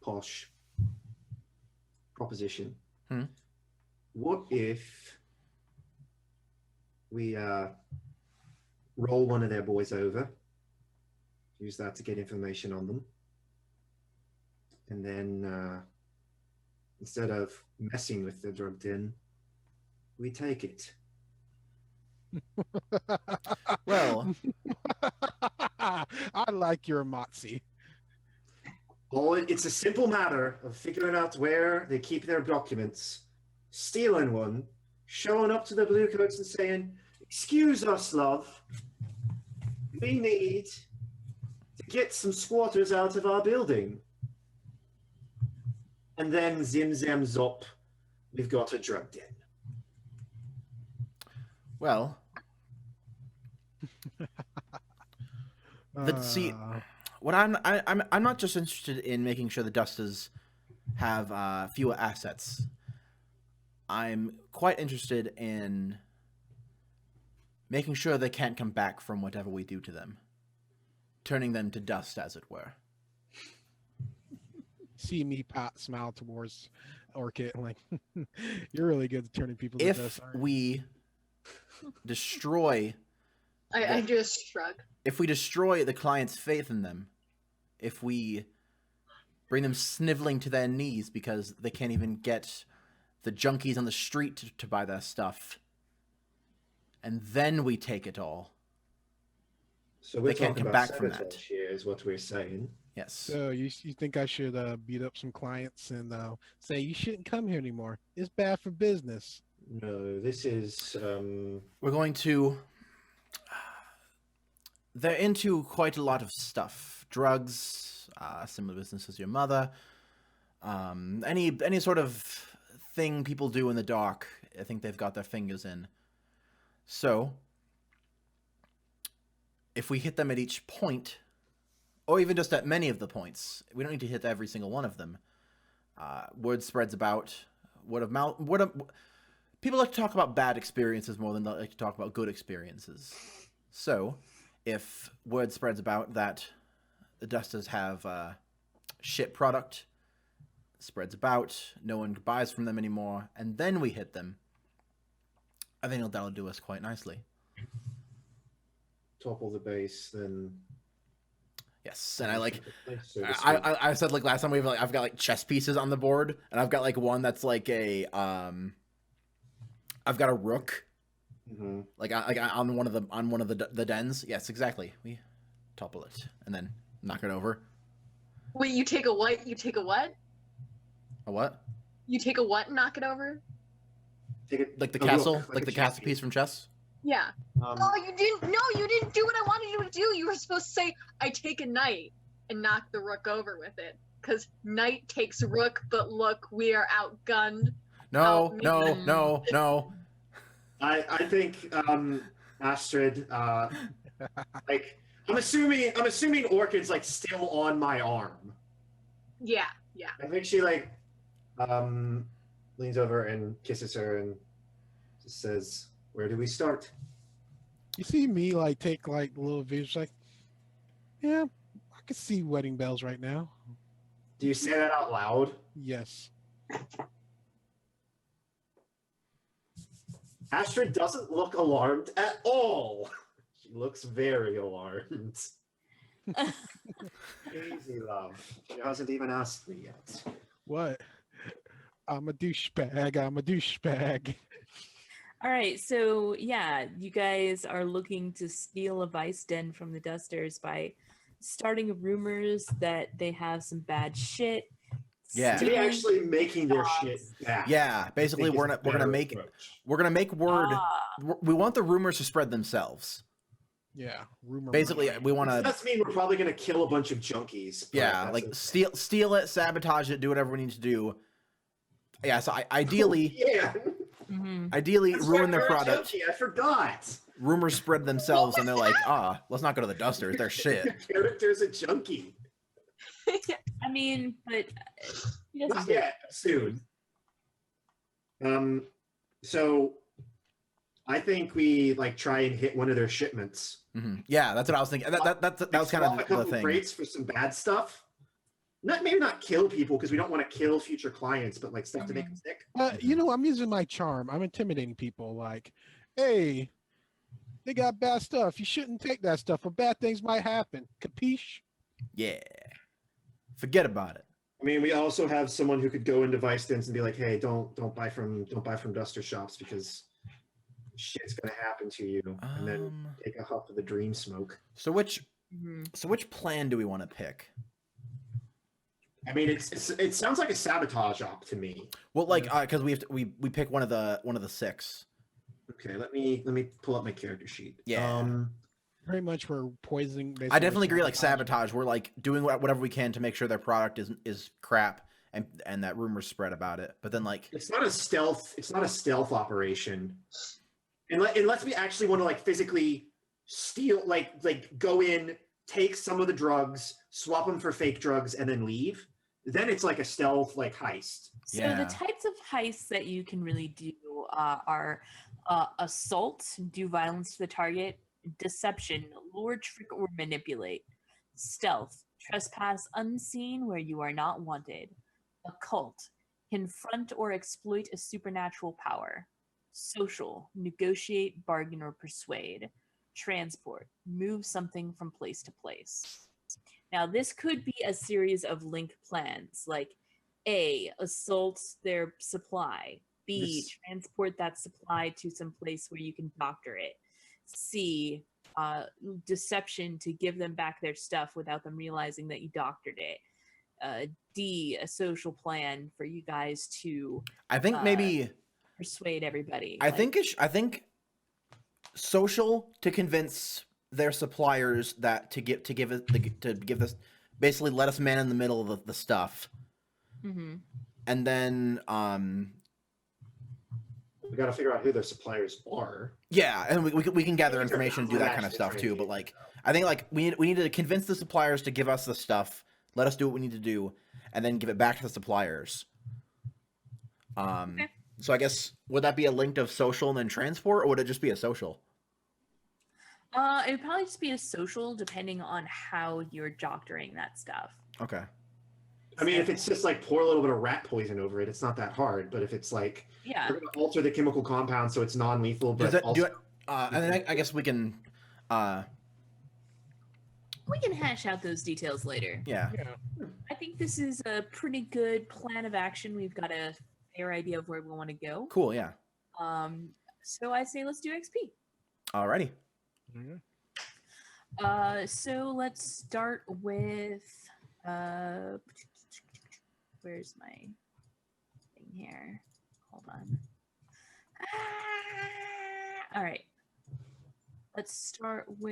posh proposition. Hmm. What if we roll one of their boys over, use that to get information on them, and then instead of messing with the drug den, we take it. Well, I like your Moxie. It's a simple matter of figuring out where they keep their documents, stealing one, showing up to the bluecoats and saying, "Excuse us, love. We need to get some squatters out of our building." And then zim zam zop, we've got a drug den. well. See, what I'm not just interested in making sure the Dusters have fewer assets. I'm quite interested in making sure they can't come back from whatever we do to them, turning them to dust, as it were. See me smile towards Orchid, like, you're really good at turning people to If dust. aren't you?" we destroy, I just shrug. if we destroy the client's faith in them, if we bring them sniveling to their knees because they can't even get the junkies on the street to buy their stuff, and then we take it all. So we're They can't talking come about back from sabotage that. here is what we're saying. Yes. So you think I should beat up some clients and say you shouldn't come here anymore? It's bad for business. No, this is We're going to... They're into quite a lot of stuff. Drugs, similar business as your mother. Any sort of thing people do in the dark, I think they've got their fingers in. So, if we hit them at each point, or even just at many of the points, we don't need to hit every single one of them. Word spreads about. Word of mouth. People like to talk about bad experiences more than they like to talk about good experiences. So, if word spreads about that the Dusters have shit product, spreads about, no one buys from them anymore, and then we hit them, I think that'll do us quite nicely. topple the base, then Yes, and I like. so to speak. I said like last time I've got like chess pieces on the board, and I've got like one that's like a I've got a rook, Mhm. like on one of the dens. Yes, exactly. We topple it and then knock it over. Wait, you take a what? You take a what? A what? You take a what and knock it over? Take it, Like the a castle, rook, like a the chess castle piece from chess. Yeah. Um, Oh, you didn't. No, you didn't do what I wanted you to do. You were supposed to say, "I take a knight and knock the rook over with it," because knight takes rook. But look, we are outgunned. No, Oh, no, man. no. I think Astrid, like I'm assuming Orchid's like still on my arm. Yeah, yeah. I think she like leans over and kisses her and just says, "Where do we start?" You see me like take like little visions, like, yeah, I can see wedding bells right now. Do you say that out loud? Yes. Astrid doesn't look alarmed at all. She looks very alarmed. Easy, love. She hasn't even asked me yet. What? I'm a douchebag. I'm a douchebag. All right, so yeah, you guys are looking to steal a vice den from the Dusters by starting rumors that they have some bad shit. Yeah. They stealing actually making their dogs. shit back. Yeah, basically I think we're is a gonna better make approach. word. Ah, We want the rumors to spread themselves. Yeah. Rumor. Basically, mill. we want It to. does mean we're probably gonna kill a bunch of junkies. but Yeah, that's like okay. steal it, sabotage it, do whatever we need to do. Yeah, so ideally, Yeah. mhm. ideally That's ruin right, their you're a product. junkie, I forgot. Rumors spread themselves, and they're like, let's not go to the Dusters. They're shit. Your character's a junkie. I mean, but he doesn't Not do it. yet. Soon. So I think we like try and hit one of their shipments. Yeah, that's what I was thinking. That was kind Swap of a the couple thing. crates for some bad stuff. maybe not kill people because we don't want to kill future clients, but like stuff to make them sick. You know, I'm using my charm. I'm intimidating people. Like, hey, they got bad stuff. You shouldn't take that stuff, or bad things might happen. Capiche? Yeah. Forget about it. I mean, we also have someone who could go into Vice Dens and be like, "Hey, don't buy from duster shops because shit's gonna happen to you," and then take a huff of the dream smoke. So which plan do we want to pick? I mean, it sounds like a sabotage op to me. Well, like because we pick one of the 6. Okay, let me pull up my character sheet. Yeah. Very much we're poisoning. I definitely agree. Like sabotage, we're like doing whatever we can to make sure their product is crap, and that rumors spread about it. But then like it's not a stealth operation, unless we actually want to like physically steal, like go in, take some of the drugs, swap them for fake drugs, and then leave. Then it's like a stealth like heist. So the types of heists that you can really do are assault, do violence to the target, deception, lure, trick, or manipulate, stealth, trespass unseen where you are not wanted, occult, confront or exploit a supernatural power, social, negotiate, bargain, or persuade, transport, move something from place to place. Now, this could be a series of link plans, like A, assault their supply, B, transport that supply to some place where you can doctor it, C, deception to give them back their stuff without them realizing that you doctored it, D, a social plan for you guys to I think maybe persuade everybody. I think social to convince their suppliers that to give this basically let us man in the middle of the stuff. Mm-hmm. And then we got to figure out who their suppliers are. Yeah, and we can gather information and do that kind of stuff too. But like, I think like we need to convince the suppliers to give us the stuff, let us do what we need to do, and then give it back to the suppliers. Okay. So I guess would that be a link of social and then transport, or would it just be a social? It would probably just be a social, depending on how you're doctoring that stuff. Okay. I mean, if it's just like pour a little bit of rat poison over it, it's not that hard. But if it's like, we're going to alter the chemical compound so it's non-lethal, but and then I guess we can hash out those details later. Yeah. I think this is a pretty good plan of action. We've got a fair idea of where we want to go. Cool. Yeah. So I say let's do XP. Alrighty. Mm-hmm. So let's start with where's my thing here? Hold on. All right. Let's start with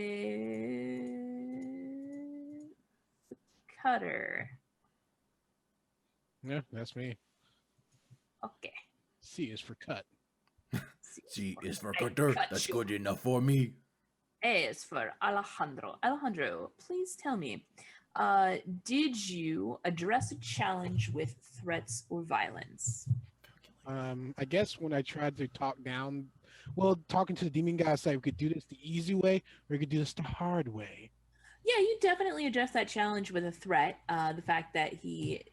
Cutter. Yeah, that's me. Okay. C is for cut. C is for cutter. That's good enough for me. A is for Alejandro. Alejandro, please tell me, did you address a challenge with threats or violence? I guess when I tried to talk down, talking to the demon guy, I said we could do this the easy way, or we could do this the hard way. Yeah, you definitely addressed that challenge with a threat. The fact that it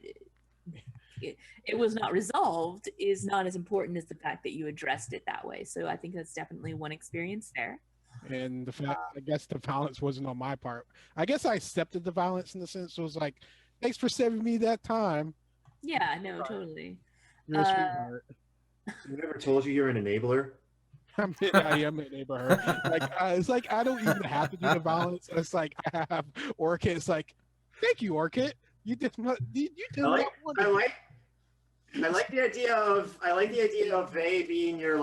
was not resolved is not as important as the fact that you addressed it that way. So I think that's definitely one experience there. And the fact, I guess the violence wasn't on my part. I guess I accepted the violence in the sense it was like, thanks for saving me that time. Yeah, no, totally. You're a sweetheart. You never told you you're an enabler? I am an enabler. It's like I don't even have to do the violence. It's like I have Orchid. It's like, thank you, Orchid. You did not. You did I like the idea of they being your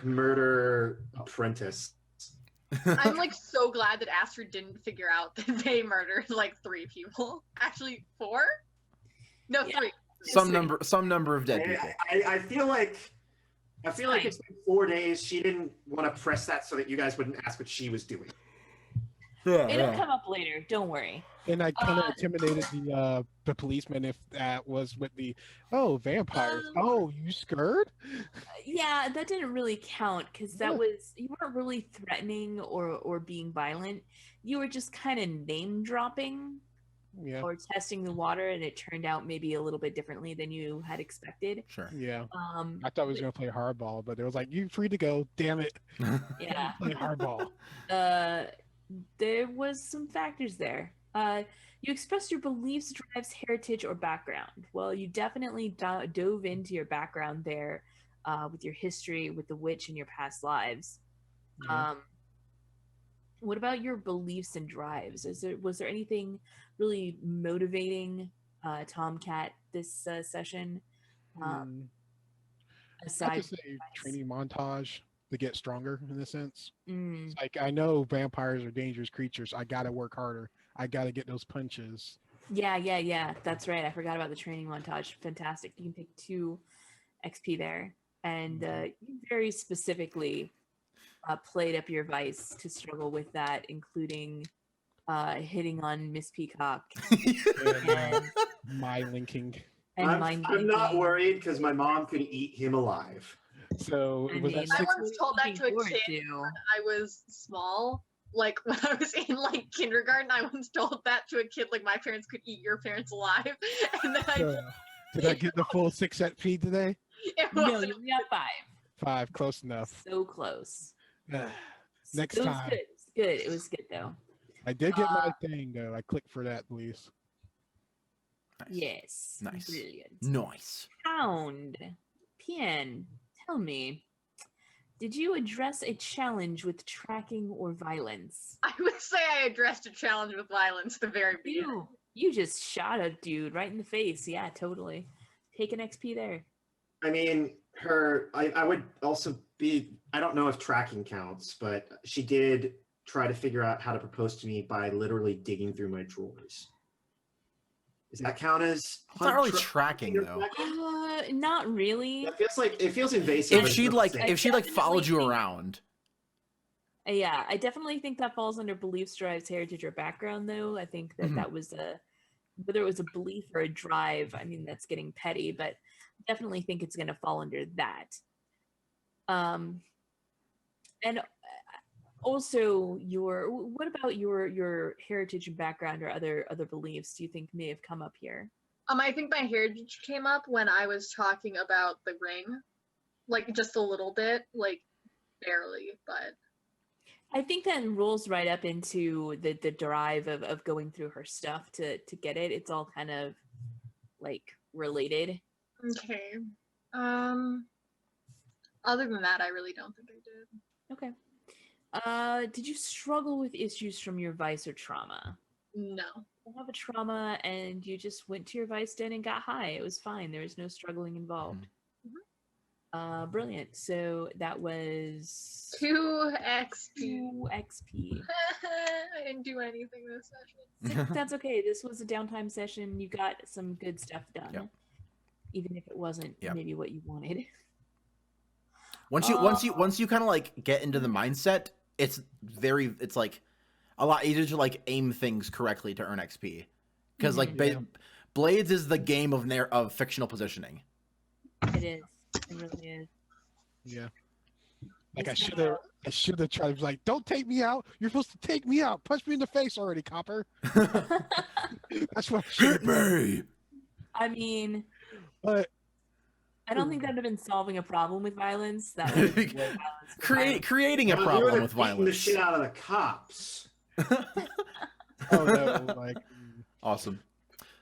murder apprentice. I'm like so glad that Astrid didn't figure out that they murdered like 3 people. Actually, 4? No, 3. Some number of dead people. I feel like it's been 4 days. She didn't want to press that so that you guys wouldn't ask what she was doing. It'll come up later. Don't worry. And I kind of intimidated the policeman if that was with the vampires. You scared? Yeah, that didn't really count because that was you weren't really threatening or being violent. You were just kind of name dropping or testing the water, and it turned out maybe a little bit differently than you had expected. Sure. Yeah. I thought I was gonna play hardball, but it was like, "You free to go." Damn it. Yeah. Play hardball. There was some factors there. You expressed your beliefs, drives, heritage, or background. Well, you definitely dove into your background there with your history with the witch and your past lives. Yeah. What about your beliefs and drives? Was there anything really motivating TomCat this session? I Aside just say training montage to get stronger in a sense. Mm. It's like, I know vampires are dangerous creatures. I gotta work harder. I gotta get those punches. Yeah. That's right. I forgot about the training montage. Fantastic. You can take 2 XP there. And you very specifically played up your vice to struggle with that, including hitting on Miss Peacock. And my linking. And I'm not worried because my mom could eat him alive. So it was mean, I once told that to a forward kid to. when I was small. Like when I was in like kindergarten, I once told that to a kid, like my parents could eat your parents alive. And then did I get the full 6 XP today? No, you only got 5. 5, close enough. So close. Next it was time. Good. It was good. It was good though. I did get my thing though. I clicked for that, please. Nice. Yes. Nice. Brilliant. Nice. Hound. Pien, tell me, did you address a challenge with tracking or violence? I would say I addressed a challenge with violence at the very beginning. You just shot a dude right in the face. Yeah, totally. Take an XP there. I mean, I would also be, I don't know if tracking counts, but she did try to figure out how to propose to me by literally digging through my drawers. Does that count as? It's not really tracking though. Not really. It feels invasive. If she'd followed you around. Yeah, I definitely think that falls under beliefs, drives, heritage, or background. Though I think that that was whether it was a belief or a drive. I mean, that's getting petty, but I definitely think it's going to fall under that. And also, what about your heritage and background or other beliefs do you think may have come up here? I think my heritage came up when I was talking about the ring, like just a little bit, like barely, but I think that rolls right up into the drive of going through her stuff to get it. It's all kind of like related. okay. Other than that, I really don't think I did. Okay. Did you struggle with issues from your vice or trauma? No. You have a trauma and you just went to your vice den and got high. It was fine. There was no struggling involved. Mm-hmm. Brilliant. So that was 2 XP. 2 XP. I didn't do anything this session. That's okay. This was a downtime session. You got some good stuff done. Yep. Even if it wasn't maybe what you wanted. Once you kind of like get into the mindset, it's like a lot easier to like aim things correctly to earn XP, because Blades is the game of fictional positioning. It is. It really is. Yeah. Like I should have tried. Like, don't take me out. You're supposed to take me out. Punch me in the face already, copper. That's what I should me. I mean, but I don't think that would have been solving a problem with violence. That would have been creating a problem with violence. The shit out of the cops. Oh no! Like, awesome.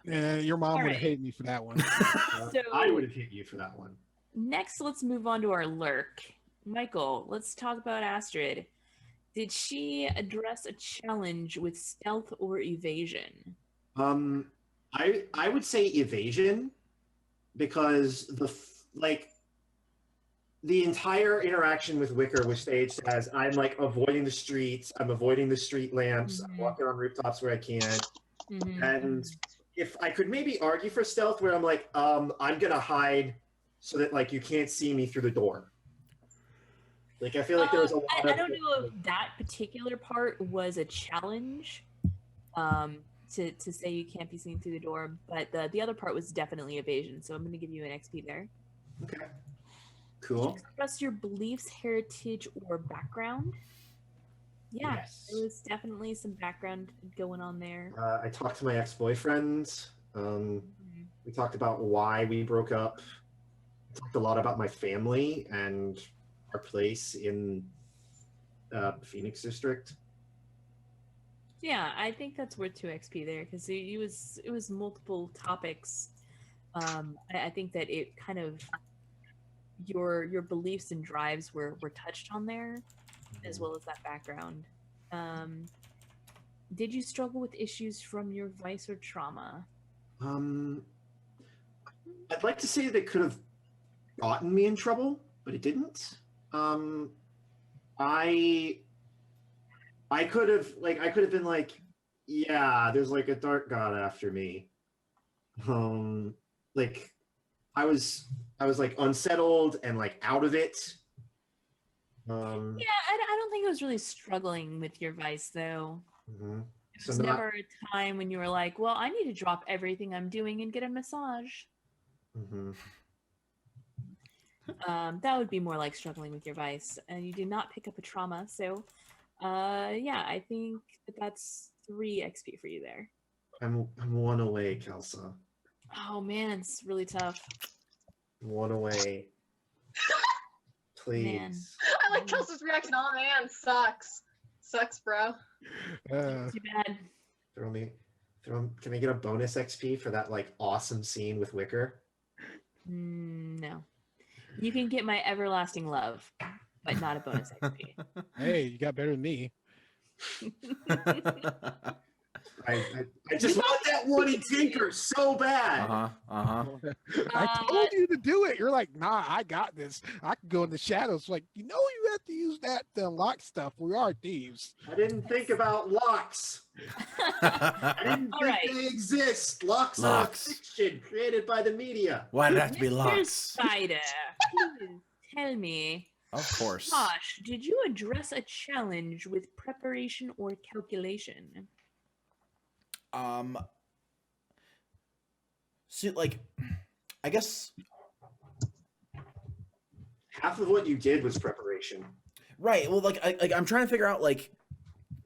Yeah, your mom would have hated me for that one. So, I would have hit you for that one. Next, let's move on to our lurk. Michael, let's talk about Astrid. Did she address a challenge with stealth or evasion? I would say evasion, because the entire interaction with Wicker was staged as I'm like avoiding the streets, I'm avoiding the street lamps, I'm walking on rooftops where I can. And if I could maybe argue for stealth, where I'm like, I'm gonna hide so that like you can't see me through the door. Like I feel like there was a lot I of. don't know if that particular part was a challenge. To say you can't be seen through the door, but the other part was definitely evasion. So I'm going to give you an XP there. Okay. Did you Cool. express your beliefs, heritage, or background? Yeah, Yes. there was definitely some background going on there. I talked to my ex-boyfriend. We talked about why we broke up. I talked a lot about my family and our place in Phoenix District. Yeah, I think that's worth 2 XP there because it was multiple topics. I think that it kind of your beliefs and drives were touched on there, as well as that background. Did you struggle with issues from your vice or trauma? I'd like to say that it could have gotten me in trouble, but it didn't. I could have been like, yeah, there's like a dark god after me. Like I was like unsettled and like out of it. Yeah, I don't think it was really struggling with your vice though. Mhm. There was So not- never a time when you were like, well, I need to drop everything I'm doing and get a massage. Mhm. That would be more like struggling with your vice, and you did not pick up a trauma. So, yeah, I think that's 3 XP for you there. I'm one away, Kelsa. Oh man, it's really tough. One away. Please. Man. I like Kelsey's reaction. Oh man, sucks. Sucks, bro. Too bad. Can I get a bonus XP for that like awesome scene with Wicker? No. You can get my everlasting love, but not a bonus XP. Hey, you got better than me. I just want that Woody Tinker so bad. I told you to do it. You're like, nah, I got this. I can go in the shadows. Like, you have to use that to unlock stuff. We are thieves. I didn't think about locks. I didn't All think right. they exist. Locks are Locks. fiction created by the media. Why did it have to be Mr. locks? Spider, please tell me, Of course. Josh, did you address a challenge with preparation or calculation? See, like, I guess Half of what you did was preparation. right. Well, like, I'm trying to figure out, like,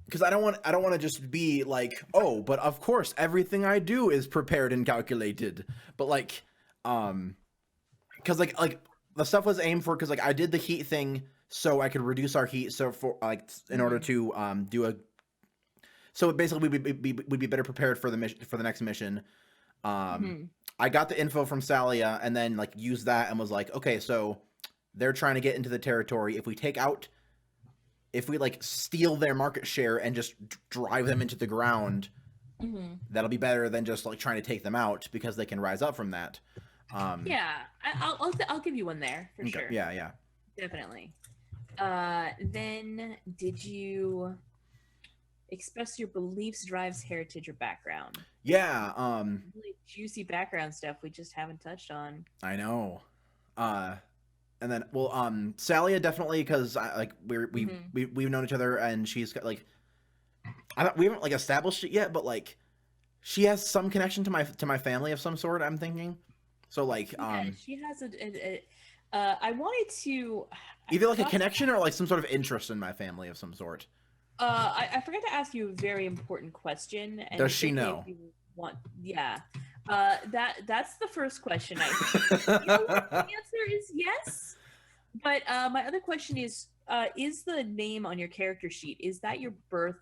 because I don't want to just be like, oh, but of course everything I do is prepared and calculated. But like, because like the stuff was aimed for, because like I did the heat thing so I could reduce our heat. So for like in order to do a, so basically we'd be better prepared for the mission, for the next mission. I got the info from Salia and then like used that and was like, okay, so they're trying to get into the territory. If we like steal their market share and just drive them into the ground, that'll be better than just like trying to take them out, because they can rise up from that. Yeah, I'll give you one there for sure. Yeah. Definitely. Then did you express your beliefs, drives, heritage, or background? Yeah. Really juicy background stuff we just haven't touched on. I know. And then, well, Salia definitely, because like we've known each other, and she's got like, we haven't like established it yet, but like she has some connection to my family of some sort, I'm thinking. So like, Yeah, she has I wanted to either like a connection or like some sort of interest in my family of some sort. I forgot to ask you a very important question. And Does she know? Yeah. That's the first question. The answer is yes. But my other question is the name on your character sheet, is that your birth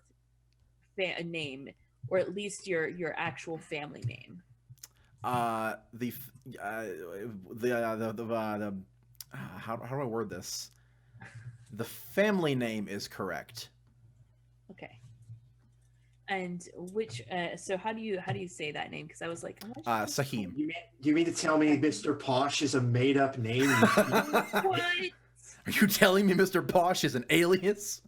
name, or at least your actual family name? How do I word this? The family name is correct. Okay. And which so how do you say that name? Because I was like, Sahim. You mean to tell me Mr. Posh is a made-up name? what? Are you telling me Mr. Posh is an alias?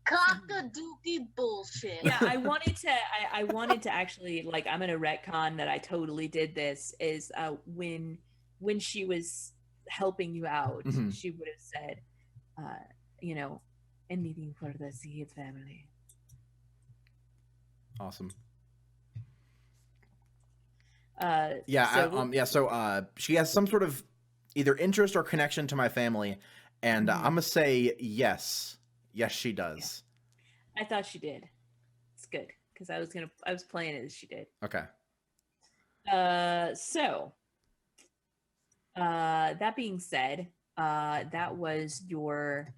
Cock-a-dookey bullshit. Yeah, I wanted to actually, like, I'm gonna retcon that I totally did this, is when she was helping you out, Mhm. she would have said, you know, anything for the Seed family. Awesome. So So she has some sort of either interest or connection to my family, and Mhm. I'm gonna say yes. Yes, she does. I thought she did. It's good because I was playing it as she did. Okay. So that being said, that was your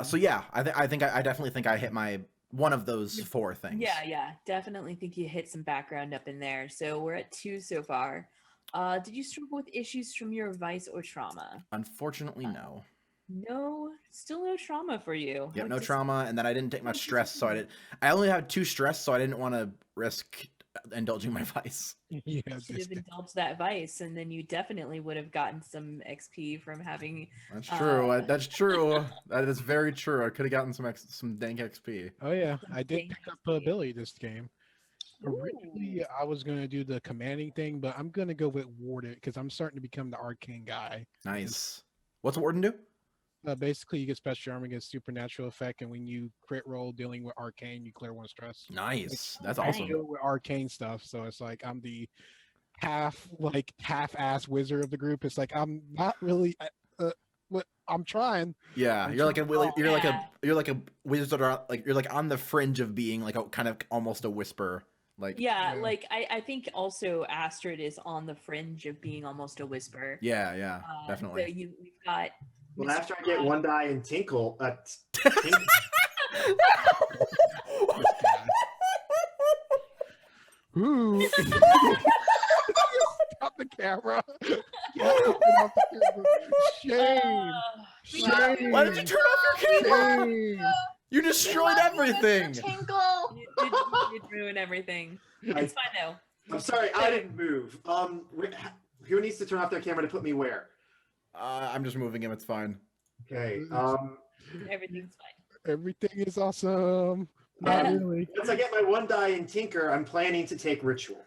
So yeah, I think I definitely think I hit my one of those four things. yeah, definitely think you hit some background up in there. So we're at 2 so far. Did you struggle with issues from your vice or trauma? Unfortunately, no. No, still no trauma for you. Yep, How no trauma, and then I didn't take much stress, so I only had 2 stress, so I didn't want to risk indulging my vice. Yeah, should have indulged that vice, and then you definitely would have gotten some XP from having. That's true. That's true. That is very true. I could have gotten some dank XP. oh yeah, some I did dank pick up XP. ability this game. Originally, I was gonna do the commanding thing, but I'm gonna go with warded because I'm starting to become the arcane guy. Nice. What's Warden do? Basically, you get special armor against supernatural effect, and when you crit roll dealing with arcane, you clear 1 stress. Nice. That's nice. awesome. Deal with arcane stuff, so it's like I'm the half-ass wizard of the group. It's like I'm not really. What I'm trying. Yeah, I'm you're like a Oh, you're like a yeah. you're like a wizard, or like you're like on the fringe of being like a kind of almost a whisper. Like Yeah, Yeah. like I think also Astrid is on the fringe of being almost a whisper. yeah, So definitely. we've got. Well, Mr. after I get Rock. one die and tinkle, Ooh. Stop the camera. Stop the camera. Shame. We love you. Why did you turn off your camera? Shame. You We destroyed love you, Mr. everything. Tinkle. You did ruin everything. It's fine though. I'm sorry, I didn't move. Who needs to turn off their camera to put me where? I'm just moving him. It's fine. Okay. Everything's fine. Everything is awesome. Not Yeah. really. Once I get my one die in Tinker, I'm planning to take Ritual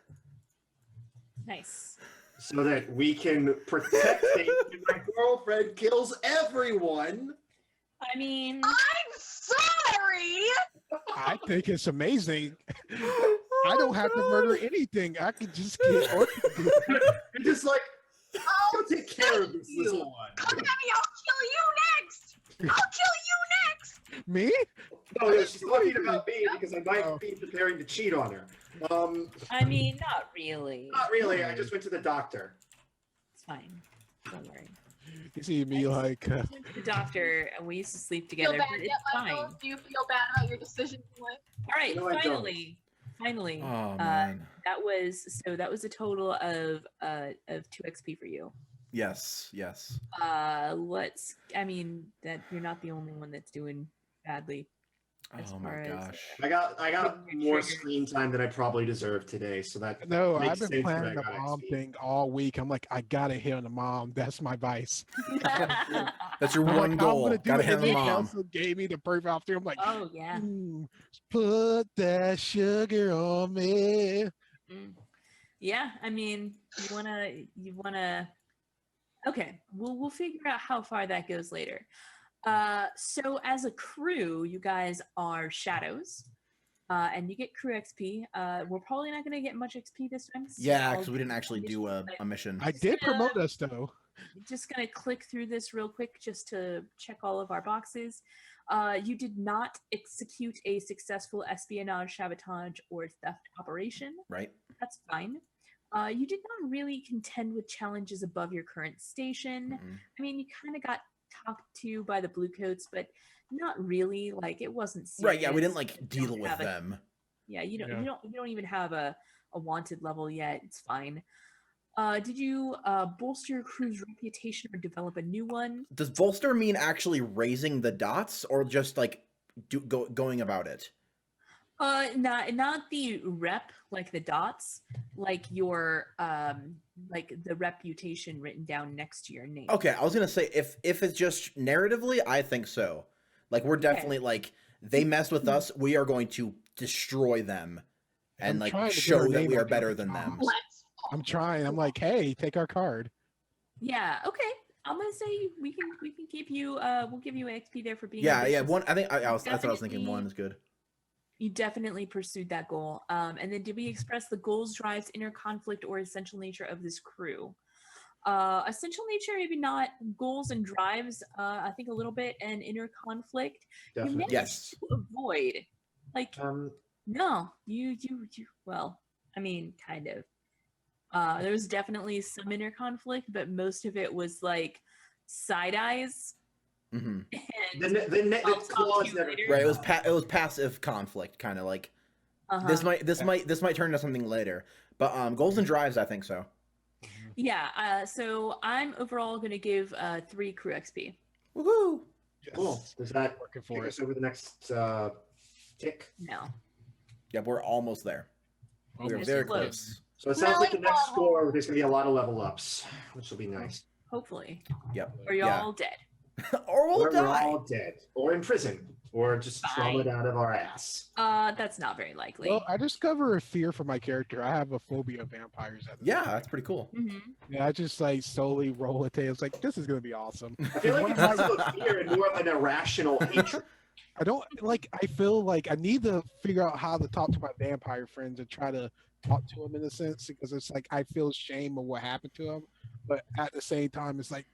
Nice. so that we can protect things when my girlfriend kills everyone. I mean, I'm sorry. I think it's amazing. I don't have to murder anything. I can just get Orchid. You're just like, I'll take care of this you. little one. Come at me. I'll kill you next. I'll kill you next. Me? No, she's talking about me because I might Oh. be preparing to cheat on her. I mean, not really. Not really. I just went to the doctor. It's fine. Don't worry. You see me like, I went to the doctor and we used to sleep Feel together, bad but yet, it's fine. Michael? Do you feel bad about your decisions in life? All right, No, I don't. finally, Oh man. that was a total of 2 XP for you. Yes. I mean that you're not the only one that's doing badly. As Oh far my as- gosh. I got Your more trigger. screen time than I probably deserve today, so that no, makes I've been sense that planning I the got mom XP. thing all week. I'm like, I gotta hit on the mom. That's my vice. That's your I'm one like, goal. I'm gonna do Gotta it. hit And the the mom. council gave me the perfect option. I'm like, Oh yeah. Put that sugar on me. Mm. Yeah, I mean, you wanna. Okay, we'll figure out how far that goes later. So as a crew, you guys are shadows, and you get crew XP. We're probably not gonna get much XP this time. so Yeah, I'll because we didn't actually do a mission. I did promote us though. just gonna click through this real quick just to check all of our boxes. You did not execute a successful espionage, sabotage, or theft operation. Right? That's fine. You did not really contend with challenges above your current station. Mm-mm. I mean, you kind of got talked to by the Bluecoats, but not really. Like it wasn't serious. Right. Yeah, we didn't like You don't deal with have a- them. Yeah, you don't. Yeah. You don't even have a wanted level yet. It's fine. Did you bolster your crew's reputation or develop a new one? Does bolster mean actually raising the dots, or just like going about it? Not the rep, like the dots, like your like the reputation written down next to your name. Okay, I was gonna say if it's just narratively, I think so. Like we're definitely like they mess with us, we are going to destroy them, and I'm trying like to get show her that name we on are the better other than them. jobs. I'm trying. I'm like, hey, take our card. Yeah. Okay. I'm gonna say we can keep you. We'll give you XP there for being. Yeah, ambitious. one. I think that's what I was thinking. Definitely- One is good. You definitely pursued that goal. And then did we express the goals, drives, inner conflict, or essential nature of this crew? Essential nature, maybe not. Goals and drives, I think a little bit, and inner conflict. You Definitely. managed Yes. to avoid. Like, Um, no, you. Well, I mean, kind of. There was definitely some inner conflict, but most of it was like side eyes. Mm-hmm. And the I'll talk to clause you never. later. Right. It was passive conflict, kind of like this might turn into something later. But goals and drives, I think so. Yeah, so I'm overall going to give 3 crew XP. Woohoo! Yes. Cool. Does that Working take for it. us over the next tick? No. Yeah, we're almost there. We're Almost very close. close. So it sounds like the Smelling next bubble. score, there's going to be a lot of level ups, which will be nice. Hopefully. Yep. Or you're Yeah. all dead. Or we'll Or we're die. all dead, or in prison, or just Fine. traumatized out of our ass. That's not very likely. Well, I discover a fear for my character. I have a phobia of vampires. At this Yeah, point. that's pretty cool. Mhm. Yeah, I just like slowly roll a tail. It's like this is gonna be awesome. I feel like it's less of a fear and more of an irrational hatred. I don't like. I feel like I need to figure out how to talk to my vampire friends and try to talk to them in a sense because it's like I feel shame of what happened to them, but at the same time, it's like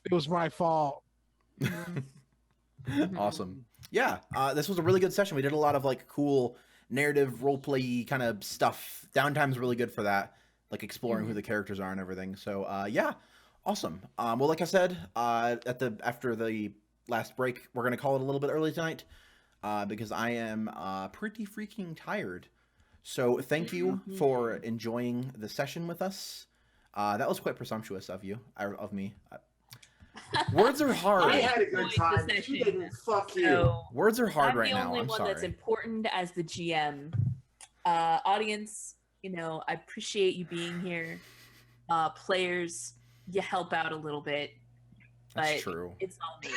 it was my fault. Awesome. Yeah, this was a really good session. We did a lot of like cool narrative roleplay kind of stuff. Downtime's really good for that, like exploring who the characters are and everything. So yeah, awesome. Well, like I said, after the last break, we're gonna call it a little bit early tonight because I am pretty freaking tired. So thank you for enjoying the session with us. That was quite presumptuous of me. Words are hard. I had a good enjoyed the time. session. You didn't. Fuck you. So Words are hard I'm right the now. only I'm one sorry. that's important as the GM. Audience, I appreciate you being here. Players, you help out a little bit. That's but true. It's all me.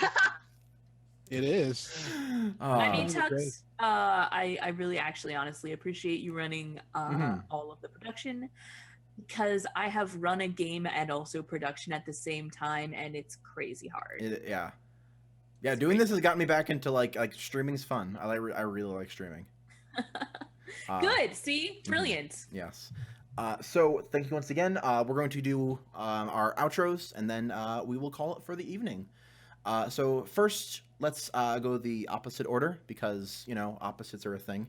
It is. I mean, Great. Tux, I really actually honestly appreciate you running all of the production because I have run a game and also production at the same time, and it's crazy hard. Yeah. Doing this has got me back into like streaming's fun. I really like streaming. Good. See, brilliant. Yes. So thank you once again. We're going to do our outros, and then we will call it for the evening. So first, let's go the opposite order because opposites are a thing.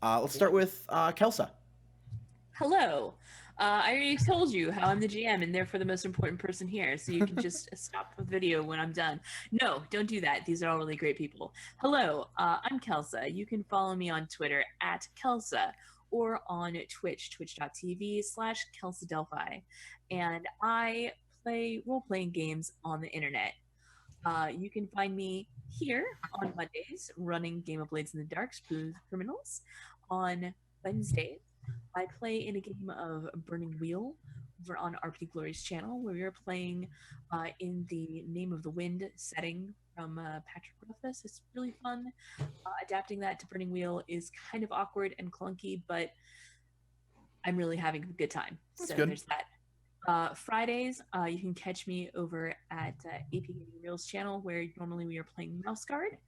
Let's start with Kelsa. Hello. I already told you how I'm the GM and therefore the most important person here, so you can just stop the video when I'm done. No, don't do that. These are all really great people. Hello, I'm Kelsa. You can follow me on Twitter at Kelsa or on Twitch, twitch.tv/KelsaDelphi. And I play role-playing games on the internet. You can find me here on Mondays running Game of Blades in the Dark, Smooth Criminals. On Wednesdays, I play in a game of Burning Wheel over on RP Glory's channel, where we are playing in the Name of the Wind setting from Patrick Rothfuss. It's really fun. Adapting that to Burning Wheel is kind of awkward and clunky, but I'm really having a good time. That's so good. There's that. Fridays, you can catch me over at AP Gaming Reels channel, where normally we are playing Mouse Guard.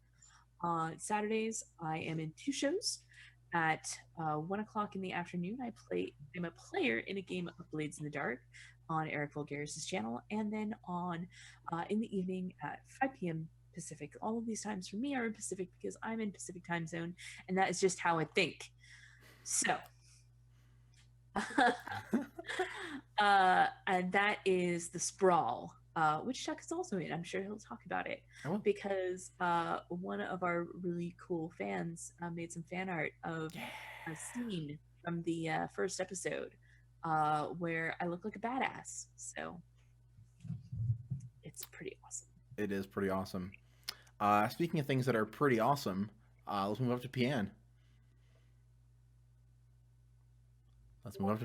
Saturdays, I am in 2 shows. At 1 o'clock in the afternoon, I'm a player in a game of Blades in the Dark on Eric Vulgaris' channel, and then on in the evening at 5 p.m. Pacific. All of these times for me are in Pacific because I'm in Pacific time zone, and that is just how I think. So, and that is the Sprawl. Which Chuck is also in. I'm sure he'll talk about it because one of our really cool fans made some fan art of a scene from the first episode where I look like a badass. So it's pretty awesome. It is pretty awesome. Speaking of things that are pretty awesome, let's move up to Pian. Let's move up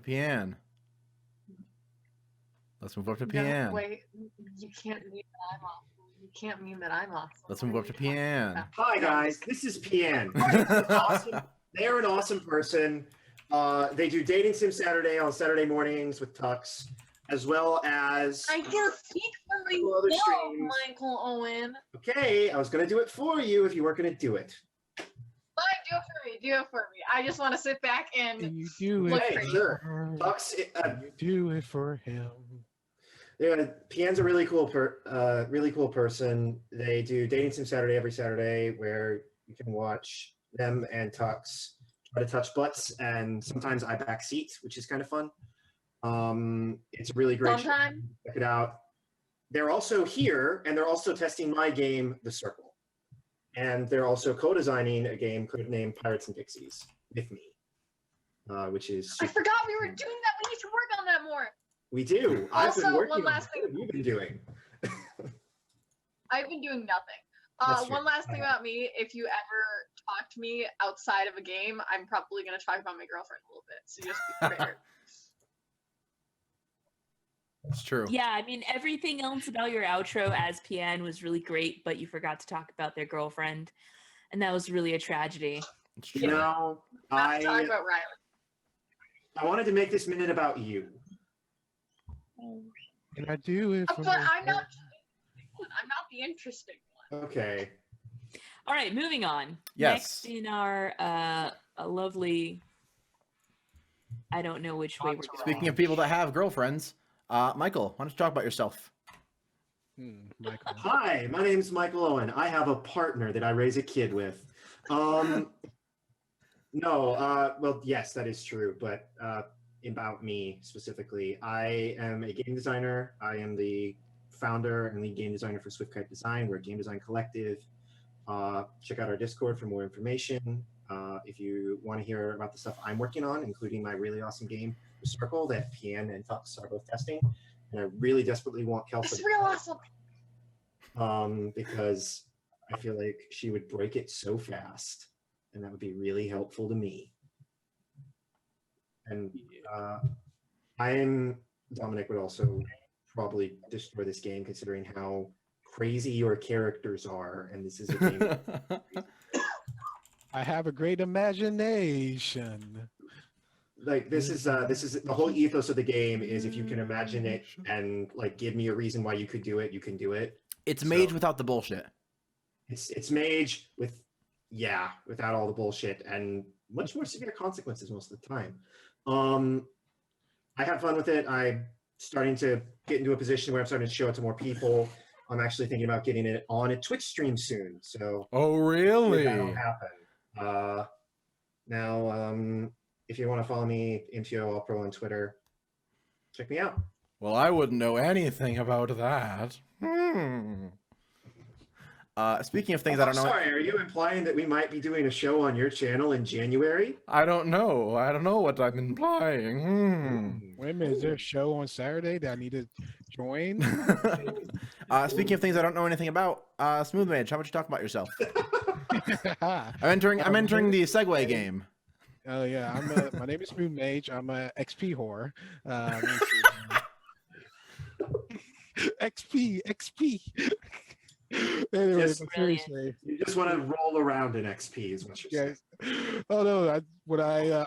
to Pian. No, wait, you can't mean that I'm awesome. You can't mean that I'm awesome. Let's move up to Pian. Hi guys, this is Pian. Awesome. They're an awesome person. They do Dating Sim Saturday on Saturday mornings with Tux. as well as I can speak for couple other myself, streams. Michael Owen. Okay, I was gonna do it for you if you weren't gonna do it. Fine, do it for me. Do it for me. I just want to sit back and You do Look it Hey, for sure. for Tux, you do it for him. yeah, Pian's a really cool person. They do Dating Sim Saturday every Saturday, where you can watch them and Tux try to touch butts, and sometimes I backseat, which is kind of fun. It's a really great show. sometime. Check it out. They're also here, and they're also testing my game, The Circle. And they're also co-designing a game codenamed Pirates and Pixies with me, which is I forgot we were doing that. We need to work on that more. we do. I've been Also, working one on last it. thing. What have you been doing? I've been doing nothing. That's true. One last thing about me. If you ever talk to me outside of a game, I'm probably going to talk about my girlfriend a little bit. So just be prepared. It's true. Yeah, I mean, everything else about your outro as PN was really great, but you forgot to talk about their girlfriend, and that was really a tragedy. It's You true. know, Not talking I about Riley. wanted to make this minute about you. And I do it for But I'm not. I'm not the interesting one. Okay. All right, moving on. Yes. Next in our a lovely, I don't know which way we're going. Speaking of people that have girlfriends, Michael, why don't you talk about yourself? Michael. Hi, my name's Michael Owen. I have a partner that I raise a kid with. Well, yes, that is true, but about me specifically, I am a game designer. I am the founder and lead game designer for SwiftKite Design. We're a game design collective. Check out our Discord for more information. If you want to hear about the stuff I'm working on, including my really awesome game, The Circle, that Pian and Tux are both testing. And I really desperately want Kelsa It's real awesome. because I feel like she would break it so fast, and that would be really helpful to me. And Dominic would also probably destroy this game, considering how crazy your characters are, and this is a game. I have a great imagination. Like this is the whole ethos of the game is if you can imagine it and like give me a reason why you could do it, you can do it. It's So- mage without the bullshit. It's mage without all the bullshit and much more severe consequences most of the time. I have fun with it. I'm starting to get into a position where I'm starting to show it to more people. I'm actually thinking about getting it on a Twitch stream soon. So Oh, really? that'll happen. Now, if you want to follow me, MTO All Pro on Twitter, check me out. Well, I wouldn't know anything about that. Speaking of things I don't know. Sorry, are you implying that we might be doing a show on your channel in January? I don't know. I don't know what I'm implying. Wait a minute, is there a show on Saturday that I need to join? Speaking of things I don't know anything about, Smooth Mage, how about you talk about yourself? I'm entering the Segway game. Oh yeah, my name is Smooth Mage. I'm a XP whore. XP. Anyway, Just but seriously, You just want to roll around in XP, is what you're saying. guys. Oh no,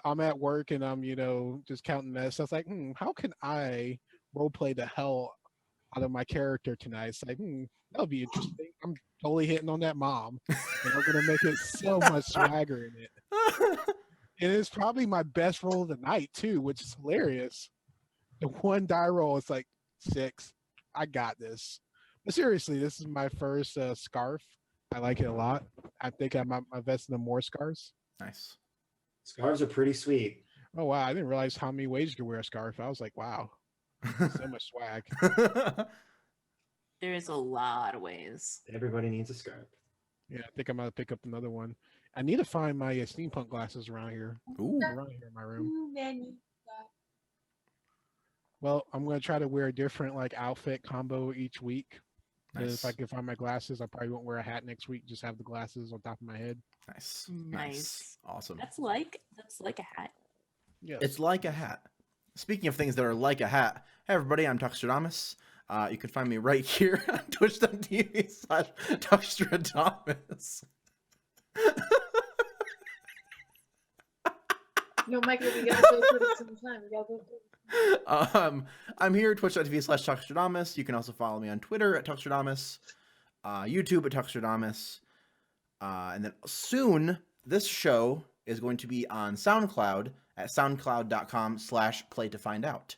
I'm at work and I'm just counting mess. I was like, how can I role play the hell out of my character tonight? It's like, that'll be interesting. I'm totally hitting on that mom, and I'm gonna make it so much swagger in it. And it's probably my best roll of the night too, which is hilarious. The one die roll is like 6. I got this. But seriously, this is my first scarf. I like it a lot. I think I might invest in more scarves. Nice. Scarves are pretty sweet. Oh wow, I didn't realize how many ways you could wear a scarf. I was like, wow, so much swag. There's a lot of ways. Everybody needs a scarf. Yeah, I think I'm gonna pick up another one. I need to find my steampunk glasses around here. Ooh. Around here in my room. Too many. Well, I'm gonna try to wear a different outfit combo each week. Nice. If I can find my glasses, I probably won't wear a hat next week. Just have the glasses on top of my head. Nice. Nice. Awesome. That's like a hat. Yeah. It's like a hat. Speaking of things that are like a hat, hey everybody, I'm Tuxtradamus. You can find me right here on twitch.tv/Tuxtradamus. No, Michael, we gotta go through it at the same time. We gotta go through it. I'm here, twitch.tv/Tuxtradamus. You can also follow me on Twitter at Tuxtradamus, YouTube at Tuxtradamus. And then soon, this show is going to be on SoundCloud at soundcloud.com/playtofindout.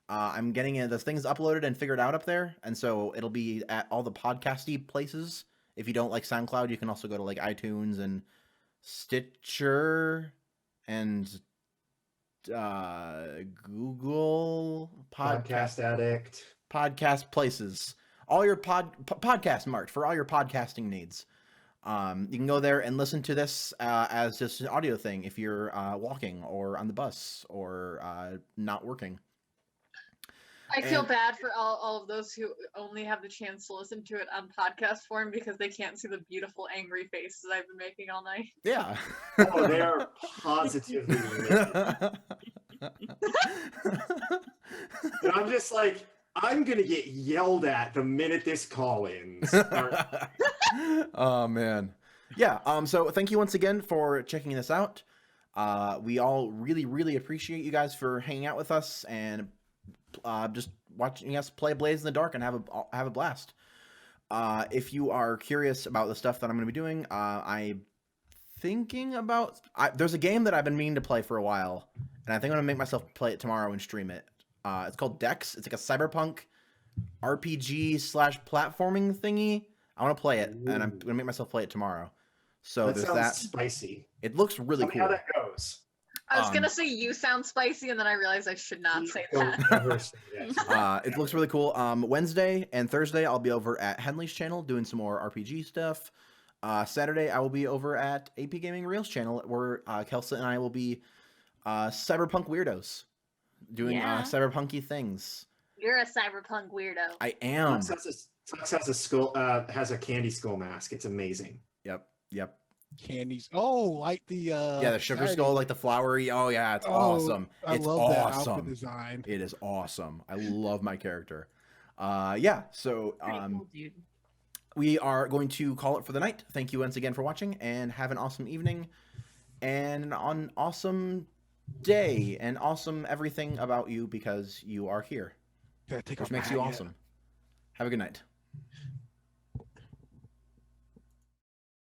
I'm getting the things uploaded and figured out up there, and so it'll be at all the podcasty places. If you don't like SoundCloud, you can also go to like iTunes and Stitcher and Google Podcast Addict. podcast places. All your podcast mart for all your podcasting needs. You can go there and listen to this as just an audio thing if you're walking or on the bus or not working. I feel bad for all of those who only have the chance to listen to it on podcast form because they can't see the beautiful angry faces I've been making all night. Yeah. Oh, they are positively living. And I'm just like, I'm gonna get yelled at the minute this call ends. Oh man. Yeah, so thank you once again for checking this out. We all really appreciate you guys for hanging out with us and just watching us play Blaze in the Dark and have a blast. If you are curious about the stuff that I'm going to be doing, I'm thinking about... there's a game that I've been meaning to play for a while, and I think I'm going to make myself play it tomorrow and stream it. It's called Dex. It's like a cyberpunk RPG/platforming thingy. I want to play it, and I'm going to make myself play it tomorrow. So that there's sounds that. spicy. It looks really Tell me cool. how that goes. I was gonna say you sound spicy, and then I realized I should not say Don't that. ever say that. It looks really cool. Wednesday and Thursday, I'll be over at Henley's channel doing some more RPG stuff. Saturday, I will be over at AP Gaming Reels channel where Kelsa and I will be cyberpunk weirdos doing cyberpunky things. You're a cyberpunk weirdo. I am. Tux has a candy skull mask. It's amazing. Yep. Candies. Oh, like the Yeah, the sugar Saturday. skull, like the flowery. Oh yeah, it's awesome. I It's love that awesome. outfit design. It is awesome. I love my character. Yeah. So Pretty cool, dude. we are going to call it for the night. Thank you once again for watching, and have an awesome evening, and an awesome day, and awesome everything about you because you are here, Gotta take which off makes my you hat, yeah. awesome. Have a good night.